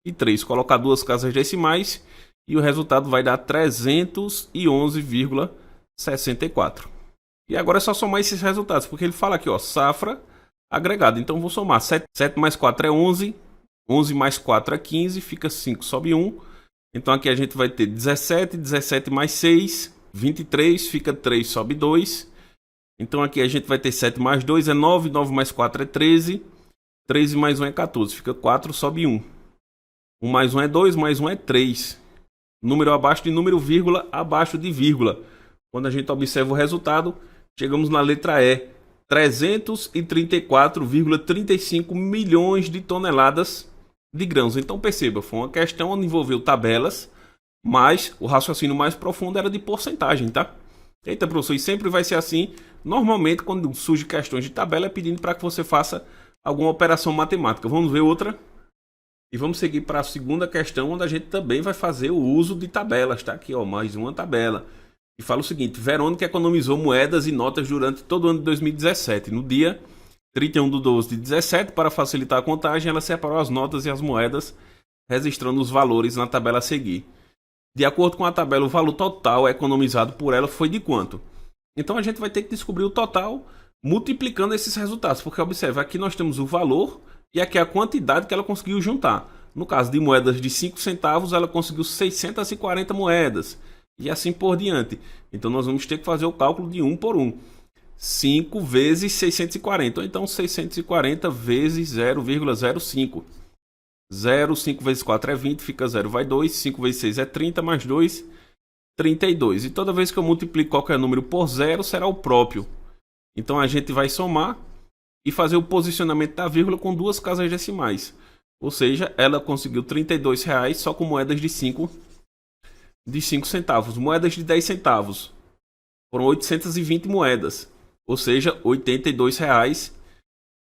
E 3. Colocar duas casas decimais e o resultado vai dar 311,64. E agora é só somar esses resultados, porque ele fala aqui, ó, safra agregada. Então vou somar 7 mais 4 é 11, 11 mais 4 é 15, fica 5, sobe 1. Então aqui a gente vai ter 17, 17 mais 6, 23, fica 3, sobe 2. Então aqui a gente vai ter 7 mais 2 é 9, 9 mais 4 é 13, 13 mais 1 é 14, fica 4, sobe 1. 1 mais 1 é 2, mais 1 é 3. Número abaixo de número, vírgula abaixo de vírgula. Quando a gente observa o resultado, chegamos na letra E. 334,35 milhões de toneladas de grãos. Então perceba, foi uma questão onde envolveu tabelas, mas o raciocínio mais profundo era de porcentagem, tá? Eita, professor, e sempre vai ser assim. Normalmente, quando surgem questões de tabela, é pedindo para que você faça alguma operação matemática. Vamos ver outra? E vamos seguir para a segunda questão, onde a gente também vai fazer o uso de tabelas, tá? Aqui, ó, mais uma tabela. E fala o seguinte: Verônica economizou moedas e notas durante todo o ano de 2017. No dia 31/12/17, para facilitar a contagem, ela separou as notas e as moedas, registrando os valores na tabela a seguir. De acordo com a tabela, o valor total economizado por ela foi de quanto? Então a gente vai ter que descobrir o total multiplicando esses resultados, porque observe, aqui nós temos o valor e aqui a quantidade que ela conseguiu juntar. No caso de moedas de 5 centavos, ela conseguiu 640 moedas e assim por diante. Então nós vamos ter que fazer o cálculo de 1 por 1. 5 vezes 640, ou então 640 vezes 0,05. 0, 5 vezes 4 é 20, fica 0, vai 2, 5 vezes 6 é 30, mais 2, 32. E toda vez que eu multiplico qualquer número por 0, será o próprio. Então a gente vai somar e fazer o posicionamento da vírgula com duas casas decimais. Ou seja, ela conseguiu R$ 32,00 só com moedas de 5 centavos. Moedas de 10 centavos foram 820 moedas. Ou seja, R$ 82,00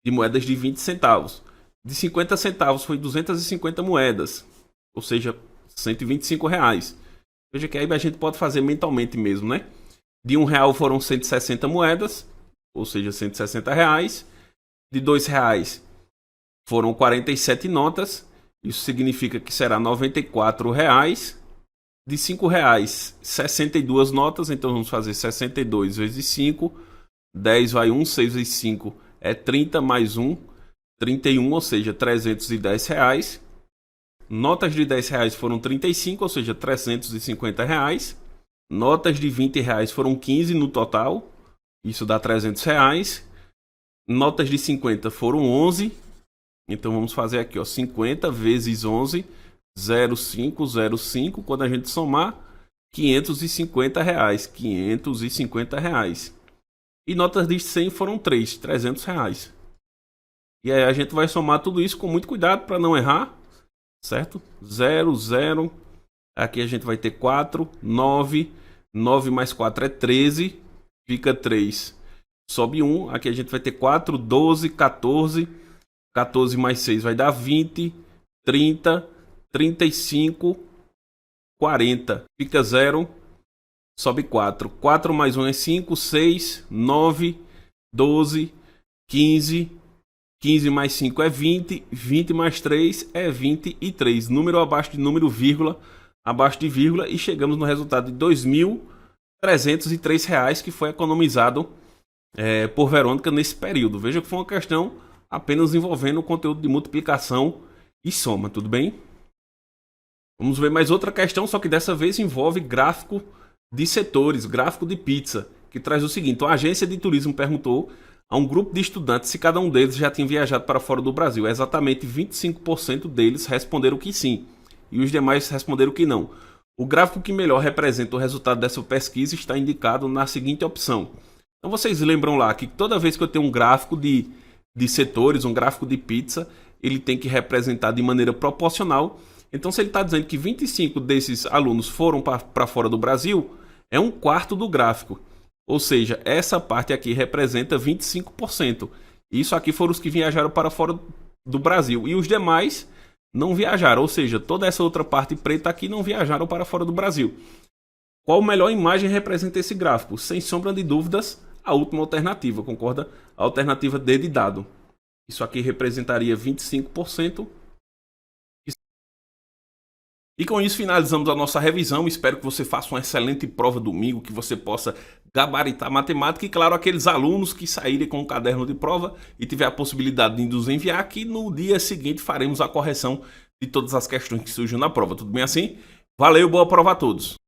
de moedas de 20 centavos. De 50 centavos foi 250 moedas. Ou seja, R$ 125,00. Veja que aí a gente pode fazer mentalmente mesmo, né? De R$1 foram 160 moedas. Ou seja, R$ 160,00. De R$2 foram 47 notas. Isso significa que será R$ 94,00. De R$5, 62 notas. Então vamos fazer 62 vezes 5. 10 vai 1, 6 vezes 5 é 30, mais 1, 31, ou seja, R$310. Notas de R$10 foram 35, ou seja, R$350. Notas de R$20 foram 15 no total. Isso dá R$300. Notas de 50 foram 11. Então vamos fazer aqui, ó, 50 vezes 11, 0,505. Quando a gente somar, R$550. R$550. E notas de 100 foram 3, R$300. E aí a gente vai somar tudo isso com muito cuidado para não errar, certo? 0, 0. Aqui a gente vai ter 4, 9. 9 mais 4 é 13, fica 3. Sobe 1, aqui a gente vai ter 4, 12, 14. 14 mais 6 vai dar 20, 30, 35, 40. Fica 0, sobe 4. 4 mais 1 é 5, 6, 9, 12, 15. 15 mais 5 é 20, 20 mais 3 é 23. Número abaixo de número, vírgula abaixo de vírgula, e chegamos no resultado de R$2.303 que foi economizado por Verônica nesse período. Veja que foi uma questão apenas envolvendo o conteúdo de multiplicação e soma, tudo bem? Vamos ver mais outra questão, só que dessa vez envolve gráfico de setores, gráfico de pizza, que traz o seguinte: a agência de turismo perguntou a um grupo de estudantes se cada um deles já tinha viajado para fora do Brasil. Exatamente 25% deles responderam que sim, e os demais responderam que não. O gráfico que melhor representa o resultado dessa pesquisa está indicado na seguinte opção. Então vocês lembram lá que toda vez que eu tenho um gráfico de setores, um gráfico de pizza, ele tem que representar de maneira proporcional. Então se ele está dizendo que 25 desses alunos foram para fora do Brasil, é 1/4 do gráfico. Ou seja, essa parte aqui representa 25%. Isso aqui foram os que viajaram para fora do Brasil. E os demais não viajaram. Ou seja, toda essa outra parte preta aqui não viajaram para fora do Brasil. Qual melhor imagem representa esse gráfico? Sem sombra de dúvidas, a última alternativa, concorda? A alternativa D de dado. Isso aqui representaria 25%. E com isso finalizamos a nossa revisão. Espero que você faça uma excelente prova domingo, que você possa gabaritar matemática. E claro, aqueles alunos que saírem com o caderno de prova e tiver a possibilidade de nos enviar, que no dia seguinte faremos a correção de todas as questões que surgem na prova. Tudo bem assim? Valeu, boa prova a todos!